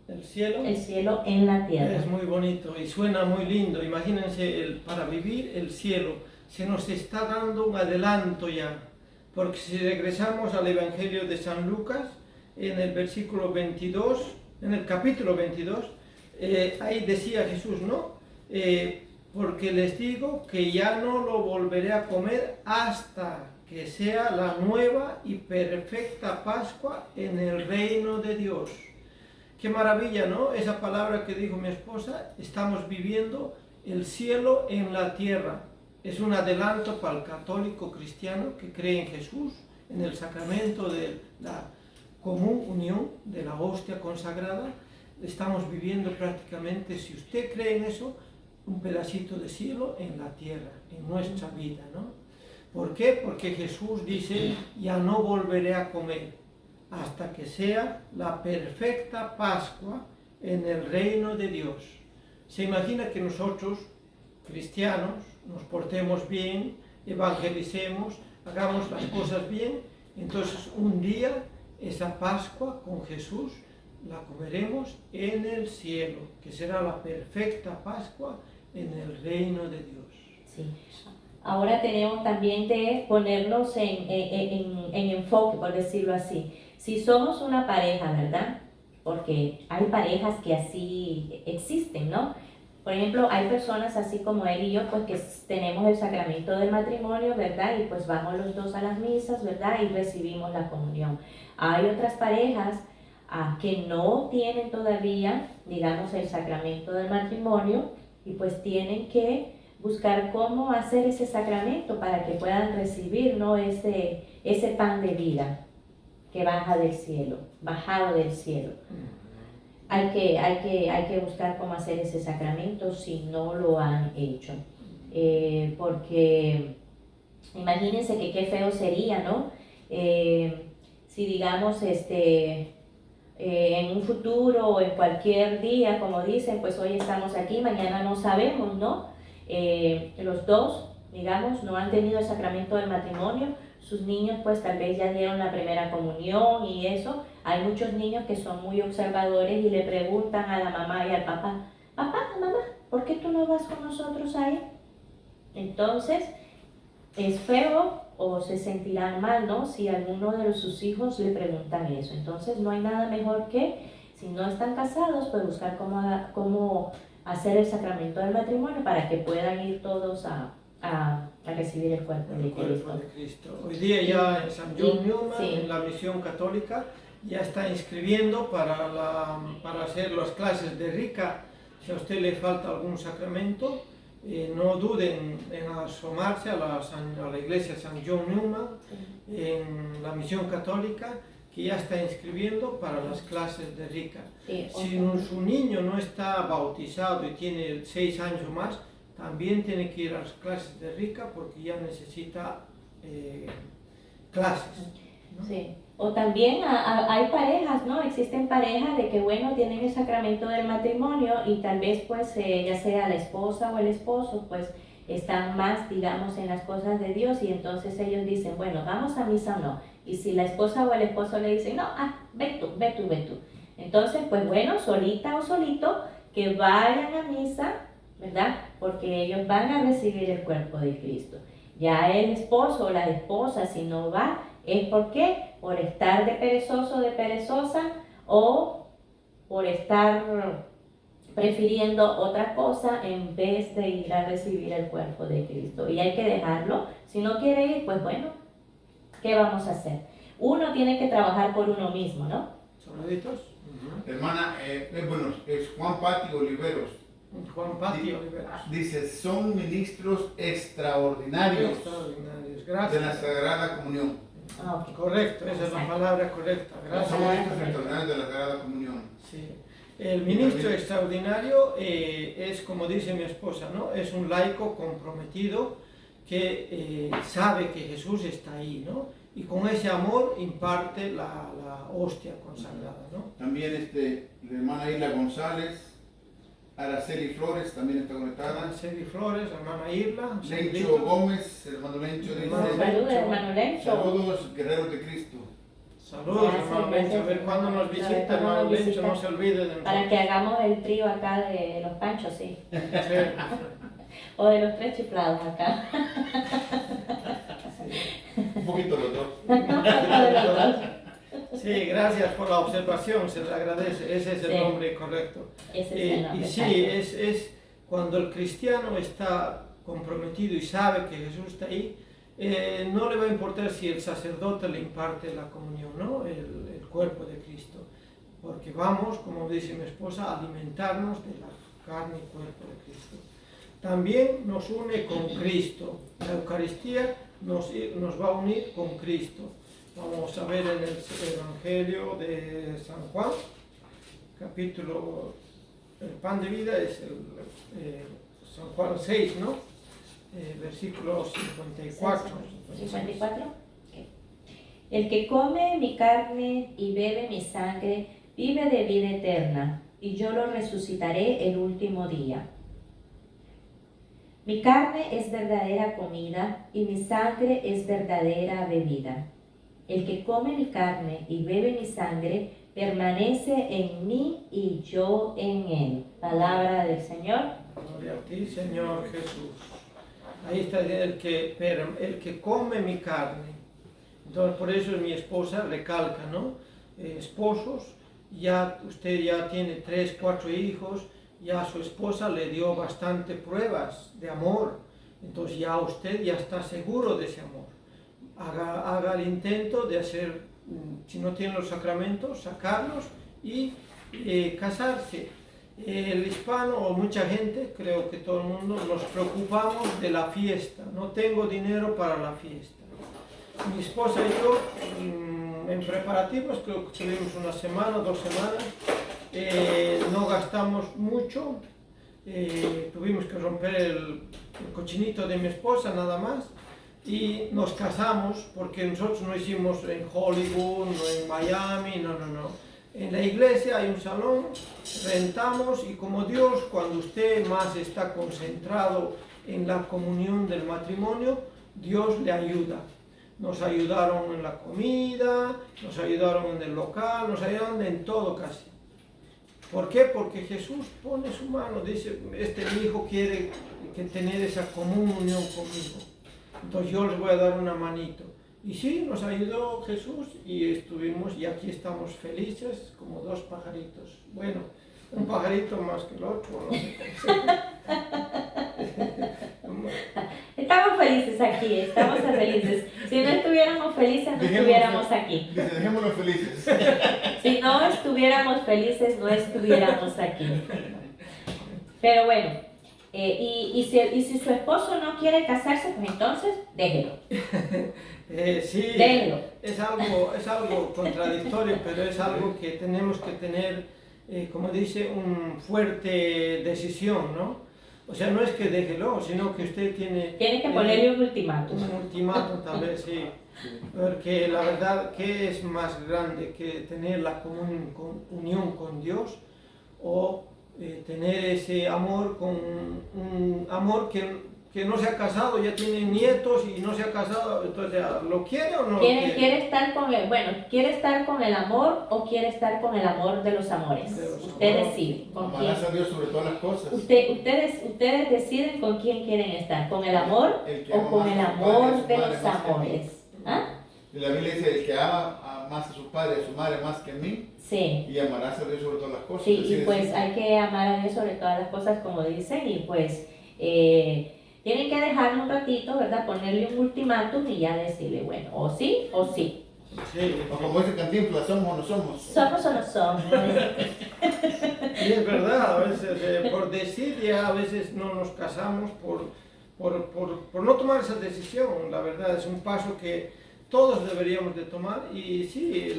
el cielo en la tierra. Es muy bonito y suena muy lindo. Imagínense, para vivir el cielo se nos está dando un adelanto ya. Porque si regresamos al Evangelio de San Lucas, en el versículo 22, en el capítulo 22, ahí decía Jesús, ¿no? Porque les digo que ya no lo volveré a comer hasta que sea la nueva y perfecta Pascua en el reino de Dios. Qué maravilla, ¿no? Esa palabra que dijo mi esposa, estamos viviendo el cielo en la tierra. Es un adelanto para el católico cristiano que cree en Jesús, en el sacramento de la común unión de la hostia consagrada. Estamos viviendo prácticamente, si usted cree en eso, un pedacito de cielo en la tierra, en nuestra vida, ¿no? ¿Por qué? Porque Jesús dice, ya no volveré a comer hasta que sea la perfecta Pascua en el reino de Dios. Se imagina que nosotros, cristianos, nos portemos bien, evangelicemos, hagamos las cosas bien, entonces un día esa Pascua con Jesús la comeremos en el cielo, que será la perfecta Pascua en el reino de Dios. Sí. Ahora tenemos también de ponernos en enfoque, por decirlo así. Si somos una pareja, ¿verdad? Porque hay parejas que así existen, ¿no? Por ejemplo, hay personas así como él y yo, pues que tenemos el sacramento del matrimonio, ¿verdad? Y pues vamos los dos a las misas, ¿verdad? Y recibimos la comunión. Hay otras parejas que no tienen todavía, digamos, el sacramento del matrimonio y pues tienen que buscar cómo hacer ese sacramento para que puedan recibir, ¿no? ese pan de vida que baja del cielo, bajado del cielo. Hay que buscar cómo hacer ese sacramento si no lo han hecho. Porque imagínense que qué feo sería, ¿no? Si digamos, en un futuro o en cualquier día, como dicen, pues hoy estamos aquí, mañana no sabemos, ¿no? Los dos, digamos, no han tenido el sacramento del matrimonio, sus niños pues tal vez ya dieron la primera comunión y eso. Hay muchos niños que son muy observadores y le preguntan a la mamá y al papá, papá, mamá, ¿por qué tú no vas con nosotros ahí? Entonces, es feo o se sentirán mal, ¿no? Si alguno de sus hijos le preguntan eso. Entonces, no hay nada mejor que, si no están casados, pues buscar cómo hacer el sacramento del matrimonio para que puedan ir todos a recibir el cuerpo de Cristo. Hoy día ya en San John Newman, sí, en la misión católica, ya está inscribiendo para hacer las clases de Rica. Si a usted le falta algún sacramento, no duden en asomarse a la iglesia San John Newman, en la misión católica, que ya está inscribiendo para las clases de Rica. Sí, si su niño no está bautizado y tiene 6 años más, también tiene que ir a las clases de Rica porque ya necesita clases, ¿no? Sí. O también hay parejas, ¿no? Existen parejas de que, bueno, tienen el sacramento del matrimonio y tal vez, pues, ya sea la esposa o el esposo, pues, están más, digamos, en las cosas de Dios y entonces ellos dicen, bueno, vamos a misa o no. Y si la esposa o el esposo le dicen, no, ve tú. Entonces, pues, bueno, solita o solito, que vayan a misa, ¿verdad? Porque ellos van a recibir el cuerpo de Cristo. Ya el esposo o la esposa, si no va, ¿es por qué? Por estar de perezoso, de perezosa, o por estar prefiriendo otra cosa en vez de ir a recibir el cuerpo de Cristo. Y hay que dejarlo. Si no quiere ir, pues bueno, ¿qué vamos a hacer? Uno tiene que trabajar por uno mismo, ¿no? ¿Saluditos? Hermana, bueno, es Juan Pati Oliveros. Juan Pati Oliveros. Dice, son ministros extraordinarios, Gracias. de la Sagrada Comunión. Ah, ok. Correcto, esa es la Exacto. palabra correcta. Gracias. Somos ministros extraordinarios de la Sagrada Comunión. Sí. El ministro extraordinario es, como dice mi esposa, ¿no? Es un laico comprometido que sabe que Jesús está ahí, ¿no? Y con ese amor imparte la hostia consagrada, ¿no? También la hermana Isla González, Araceli Flores también está conectada. Araceli Flores, hermana Irla, Lencho Gómez, hermano Lencho Hermano dice, Saludos, hermano Lencho. saludos guerreros de Cristo. saludos, Gracias, hermano Lencho. A ver gracias, cuándo nos hermano. visita, ¿Cuándo hermano nos Lencho, visita? no se olvide de Para nosotros. que hagamos el trío acá de los panchos, sí. Sí, O de los tres chiflados acá. Un poquito los dos. De los dos. sí, gracias por la observación, se le agradece, ese es el Sí. nombre correcto. Ese es el nombre. Y sí, exacto. es cuando el cristiano está comprometido y sabe que Jesús está ahí, no le va a importar si el sacerdote le imparte la comunión, ¿no? El cuerpo de Cristo, porque vamos, como dice mi esposa, a alimentarnos de la carne y cuerpo de Cristo. También nos une con Cristo, la Eucaristía nos va a unir con Cristo. Vamos a ver en el Evangelio de San Juan, capítulo, el pan de vida es San Juan 6, ¿no? Versículo 54. 54. Ok. El que come mi carne y bebe mi sangre vive de vida eterna, y yo lo resucitaré el último día. Mi carne es verdadera comida y mi sangre es verdadera bebida. El que come mi carne y bebe mi sangre permanece en mí y yo en él. Palabra del Señor. Gloria a ti, Señor Jesús. Ahí está el que come mi carne. Entonces, por eso mi esposa recalca, ¿no? Esposos, usted ya tiene 3, 4 hijos, ya su esposa le dio bastante pruebas de amor. Entonces ya usted ya está seguro de ese amor. Haga el intento de hacer, si no tiene los sacramentos, sacarlos y casarse. El hispano o mucha gente, creo que todo el mundo, nos preocupamos de la fiesta. No tengo dinero para la fiesta. Mi esposa y yo, en preparativos, creo que tuvimos una semana, 2 semanas, no gastamos mucho. Tuvimos que romper el cochinito de mi esposa nada más. Y nos casamos porque nosotros no hicimos en Hollywood, no en Miami, no. En la iglesia hay un salón, rentamos y como Dios, cuando usted más está concentrado en la comunión del matrimonio, Dios le ayuda. Nos ayudaron en la comida, nos ayudaron en el local, nos ayudaron en todo casi. ¿Por qué? Porque Jesús pone su mano, dice, mi hijo quiere tener esa comunión conmigo. Entonces yo les voy a dar una manito. Y sí, nos ayudó Jesús y estuvimos, y aquí estamos felices como 2 pajaritos. Bueno, un pajarito más que el otro, no sé cómo se Estamos felices aquí, estamos felices. Si no estuviéramos felices, no estuviéramos aquí. Dejémonos felices. Si no estuviéramos felices, no estuviéramos aquí. Pero bueno, y si su esposo no quiere casarse, pues entonces déjelo. sí, Déjelo. es algo contradictorio, pero es algo que tenemos que tener, como dice, una fuerte decisión, ¿no? O sea, no es que déjelo, sino que usted tiene que ponerle un ultimátum. Un ultimátum tal vez, sí. Porque la verdad, ¿qué es más grande que tener la unión con Dios o tener ese amor con un amor que no se ha casado, ya tiene nietos y no se ha casado, entonces ¿lo quiere o no lo quiere? ¿Quiere estar con el amor o quiere estar con el amor de los amores? Usted decide. Amarás a Dios sobre todas las cosas. Ustedes deciden con quién quieren estar, con el amor o con el amor de los amores. ¿Ah? Y la Biblia dice, el que ama más a su padre y a su madre más que a mí, Sí. y amarás a Dios sobre todas las cosas. Sí, Así y pues decide. hay que amar a Dios sobre todas las cosas, como dicen, y pues tienen que dejarlo un ratito, ¿verdad? Ponerle un ultimátum y ya decirle, bueno, o sí o sí. Sí, O como dice Cantinflas, ¿somos o no somos? ¿Somos o no somos? y es verdad, a veces por desidia, a veces no nos casamos por no tomar esa decisión. La verdad es un paso que todos deberíamos de tomar y sí,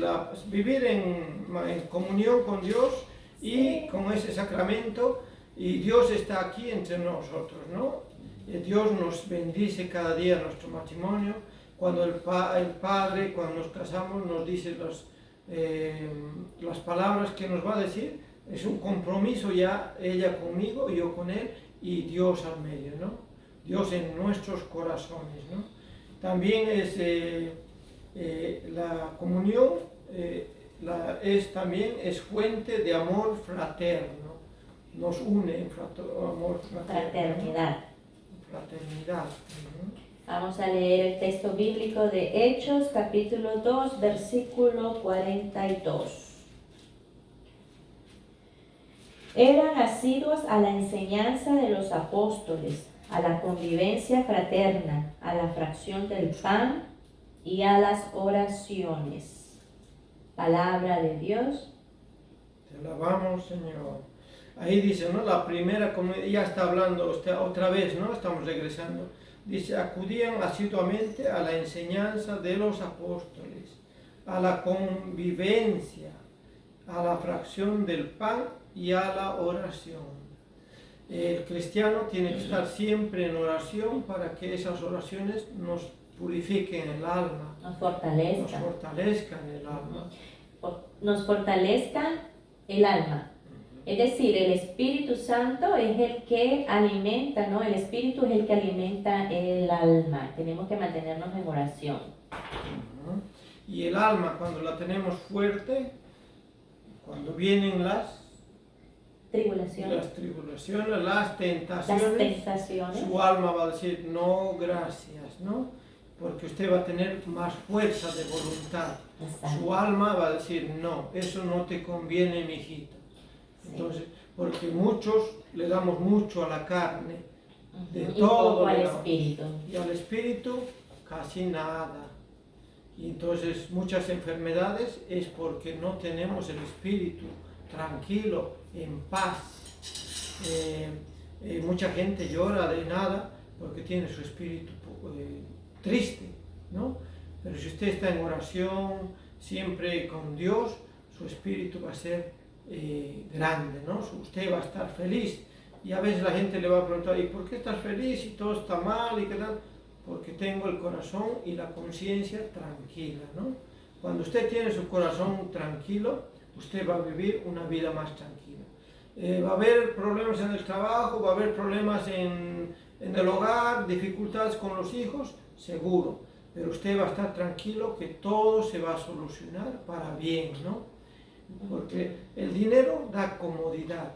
vivir en comunión con Dios y con ese sacramento, y Dios está aquí entre nosotros, ¿no? Dios nos bendice cada día nuestro matrimonio. Cuando el Padre, cuando nos casamos, nos dice las palabras que nos va a decir, es un compromiso ya, ella conmigo, yo con él, y Dios al medio, ¿no? Dios en nuestros corazones, ¿no? También es la comunión, es fuente de amor fraterno, nos une en amor fraterno. Fraternidad. Vamos a leer el texto bíblico de Hechos, capítulo 2, versículo 42. Eran asiduos a la enseñanza de los apóstoles, a la convivencia fraterna, a la fracción del pan y a las oraciones. Palabra de Dios. Te alabamos, Señor. Ahí dice, ¿no? La primera, como ya está hablando otra vez, ¿no? Estamos regresando. Dice, acudían asiduamente a la enseñanza de los apóstoles, a la convivencia, a la fracción del pan y a la oración. El cristiano tiene que estar siempre en oración para que esas oraciones nos purifiquen el alma, Nos fortalezcan. nos fortalezcan el alma. Nos fortalezcan el alma. Es decir, el Espíritu Santo es el que alimenta, ¿no? El Espíritu es el que alimenta el alma. Tenemos que mantenernos en oración. Y el alma, cuando la tenemos fuerte, cuando vienen las tribulaciones, las tentaciones, su alma va a decir, no, gracias, ¿no? Porque usted va a tener más fuerza de voluntad. Exacto. Su alma va a decir, no, eso no te conviene, mi hijita. Entonces, porque muchos le damos mucho a la carne, de y todo poco al le damos. espíritu. Y al espíritu casi nada. Y entonces muchas enfermedades es porque no tenemos el espíritu tranquilo, en paz. Mucha gente llora de nada porque tiene su espíritu triste, ¿no? Pero si usted está en oración, siempre con Dios, su espíritu va a ser grande, ¿no? Usted va a estar feliz. Y a veces la gente le va a preguntar, ¿y por qué estás feliz si todo está mal y qué tal? Porque tengo el corazón y la conciencia tranquila, ¿no? Cuando usted tiene su corazón tranquilo, usted va a vivir una vida más tranquila. Va a haber problemas en el trabajo, va a haber problemas en el hogar, dificultades con los hijos, seguro. Pero usted va a estar tranquilo que todo se va a solucionar para bien, ¿no? Porque el dinero da comodidad,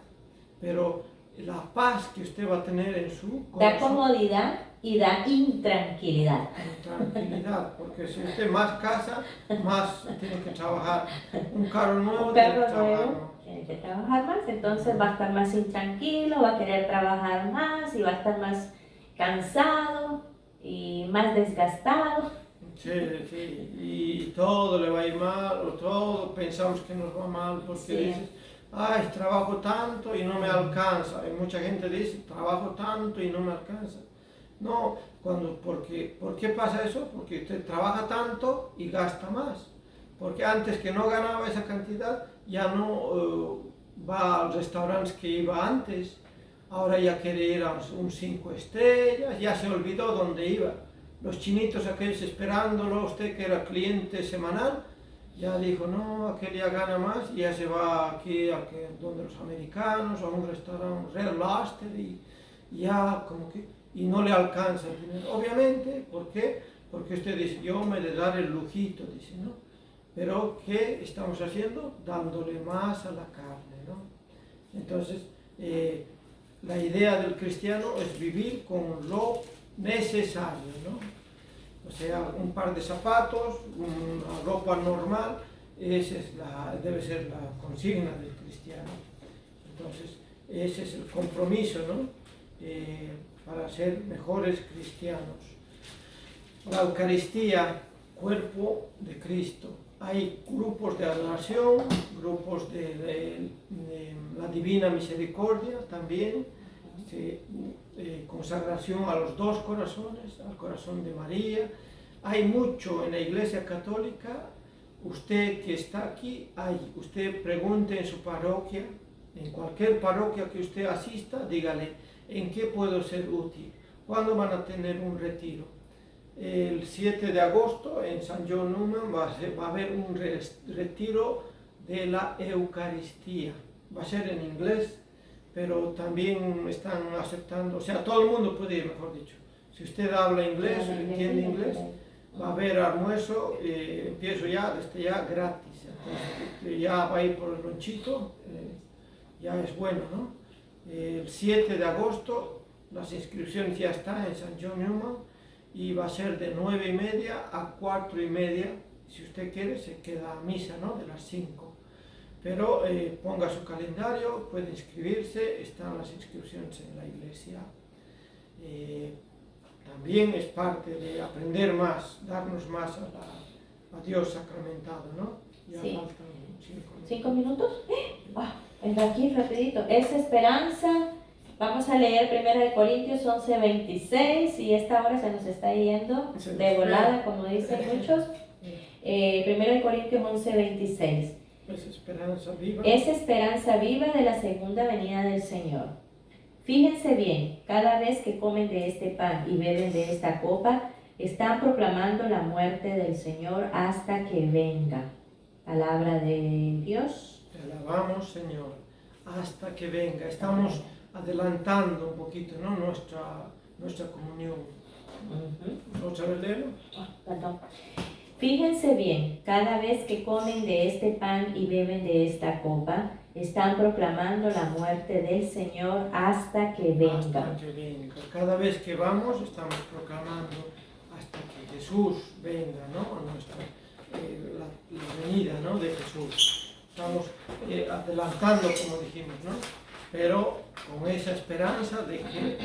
pero la paz que usted va a tener en su corazón... Da comodidad y da intranquilidad. Tranquilidad, porque si usted más casa, más tiene que trabajar. Un carro nuevo, tiene que trabajar más, entonces va a estar más intranquilo, va a querer trabajar más y va a estar más cansado y más desgastado. Sí, y todo le va a ir mal, o todo pensamos que nos va mal, porque dices, ay, trabajo tanto y no me alcanza. Y mucha gente dice, trabajo tanto y no me alcanza. No, ¿por qué pasa eso? Porque usted trabaja tanto y gasta más. Porque antes que no ganaba esa cantidad, ya no va a los restaurantes que iba antes. Ahora ya quiere ir a un 5 estrellas, ya se olvidó dónde iba. Los chinitos aquellos esperándolo, usted que era cliente semanal, ya dijo, no, aquel ya gana más, y ya se va aquí donde los americanos, a un restaurante, Red Lobster, y ya como que, y no le alcanza el dinero. Obviamente, ¿por qué? Porque usted dice, yo me he de dar el lujito, dice, ¿no? Pero, ¿qué estamos haciendo? Dándole más a la carne, ¿no? Entonces, la idea del cristiano es vivir con lo necesario, ¿no? O sea, un par de zapatos, una ropa normal, debe ser la consigna del cristiano. Entonces, ese es el compromiso, ¿no? Para ser mejores cristianos. La Eucaristía, cuerpo de Cristo. Hay grupos de adoración, grupos de la Divina Misericordia también, consagración a los dos corazones, al corazón de María, hay mucho en la Iglesia Católica. Usted que está aquí, usted pregunte en su parroquia, en cualquier parroquia que usted asista, dígale, ¿en qué puedo ser útil? ¿Cuándo van a tener un retiro? El 7 de agosto en San John Newman va a haber un retiro de la Eucaristía. Va a ser en inglés, pero también están aceptando, o sea, todo el mundo puede ir, mejor dicho. Si usted habla inglés, entiende inglés, va a haber almuerzo, empiezo ya, desde ya, gratis. Entonces, ya va a ir por el lonchito, ya es bueno, ¿no? El 7 de agosto, las inscripciones ya están en San John Newman y va a ser de 9:30 a 4:30. Si usted quiere, se queda a misa, ¿no? De las 5. Pero ponga su calendario, puede inscribirse, están las inscripciones en la iglesia. También es parte de aprender más, darnos más a Dios sacramentado, ¿no? Ya Sí. faltan 5 minutos. 5 minutos. Entra aquí rapidito. Es esperanza. Vamos a leer 1 de Corintios 11:26 y esta hora se nos está yendo de volada, como dicen muchos. 1 de Corintios 11:26. Es esperanza viva. Es esperanza viva de la segunda venida del Señor. Fíjense bien, cada vez que comen de este pan y beben de esta copa, están proclamando la muerte del Señor hasta que venga. Palabra de Dios. Te alabamos, Señor, hasta que venga. Estamos adelantando un poquito, ¿no? nuestra comunión. ¿No sabes leerlo? Perdón. Fíjense bien, cada vez que comen de este pan y beben de esta copa, están proclamando la muerte del Señor hasta que venga. Hasta que venga. Cada vez que vamos, estamos proclamando hasta que Jesús venga, ¿no? A nuestra, la venida, ¿no? De Jesús. Estamos adelantando, como dijimos, ¿no? Pero con esa esperanza de que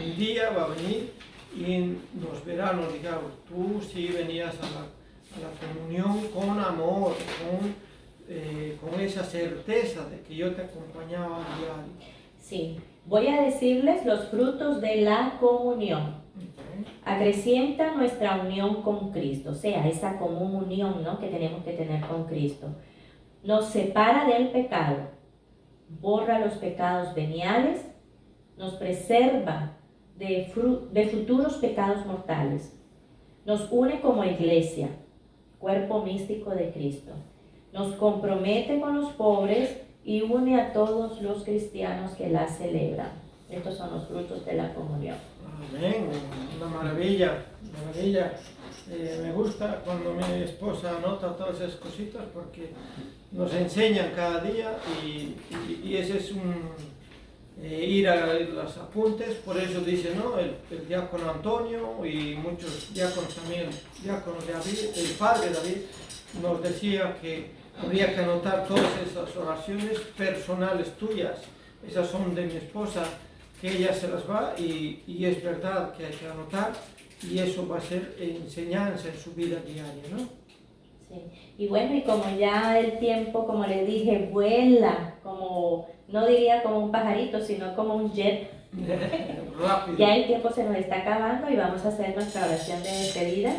un día va a venir y nos verá, nos dirá, tú sí venías a la comunión con amor, con esa certeza de que yo te acompañaba a diario. Sí, voy a decirles los frutos de la comunión. Acrecienta nuestra unión con Cristo, o sea, esa común unión, ¿no? Que tenemos que tener con Cristo. Nos separa del pecado, borra los pecados veniales, nos preserva de futuros pecados mortales, nos une como iglesia, cuerpo místico de Cristo, nos compromete con los pobres y une a todos los cristianos que la celebran. Estos son los frutos de la comunión. Amén, una maravilla, maravilla. Me gusta cuando mi esposa anota todas esas cositas porque nos enseñan cada día y ese es ir a los apuntes. Por eso dice, ¿no? El diácono Antonio y muchos diáconos también, diáconos de David, el padre David, nos decía que habría que anotar todas esas oraciones personales tuyas. Esas son de mi esposa, que ella se las va y es verdad que hay que anotar y eso va a ser enseñanza en su vida diaria, ¿no? Sí. Y bueno, y como ya el tiempo, como les dije, vuela, como, no diría como un pajarito, sino como un jet. Rápido. Ya el tiempo se nos está acabando y vamos a hacer nuestra oración de despedida.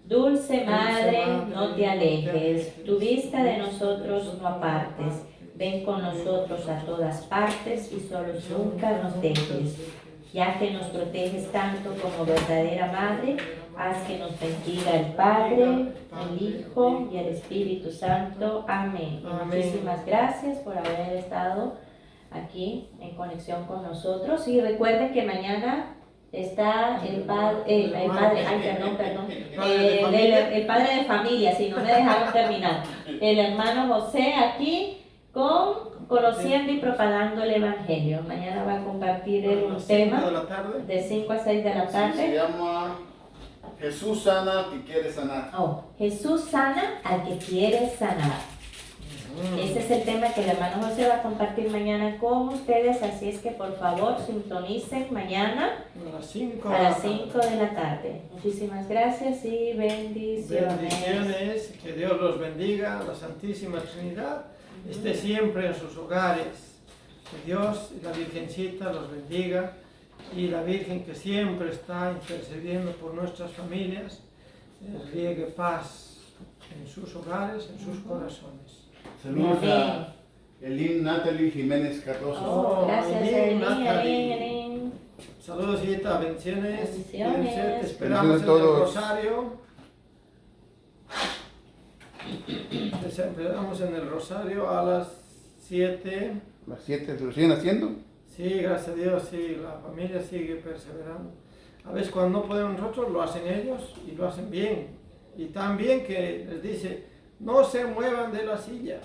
Dulce Madre, no te alejes, tu vista de nosotros no apartes. Ven con nosotros a todas partes y solo nunca nos dejes. Ya que nos proteges tanto como verdadera Madre, haz que nos bendiga el Padre, el Hijo y el Espíritu Santo. Amén. Amén. Muchísimas gracias por haber estado aquí en conexión con nosotros. Y recuerden que mañana está el padre de familia, si no me dejaron terminar. El hermano José aquí conociendo y propagando el Evangelio. Mañana va a compartir un tema de 5 a 6 de la tarde. Sí, se llama Jesús sana al que quiere sanar. Jesús sana al que quiere sanar. Ese es el tema que el hermano José va a compartir mañana con ustedes, así es que por favor sintonicen mañana a las 5 de la tarde. Muchísimas gracias y bendiciones. Bendiciones, que Dios los bendiga, la Santísima Trinidad esté siempre en sus hogares. Que Dios y la Virgencita los bendiga y la Virgen que siempre está intercediendo por nuestras familias, riegue paz en sus hogares, en sus corazones. Saludos a Elin Natalie Jiménez Cardoso. Oh, gracias, Elin, Elin, Natalie. Elin. Saludos, Gita, bendiciones. Bendiciones. Cuídense, te esperamos en Bendiciones a el todos. rosario. Te esperamos en el rosario a las 7. Las 7 lo siguen haciendo. Sí, gracias a Dios, sí, la familia sigue perseverando. A veces cuando no podemos nosotros, lo hacen ellos y lo hacen bien. Y tan bien que les dice, no se muevan de la silla.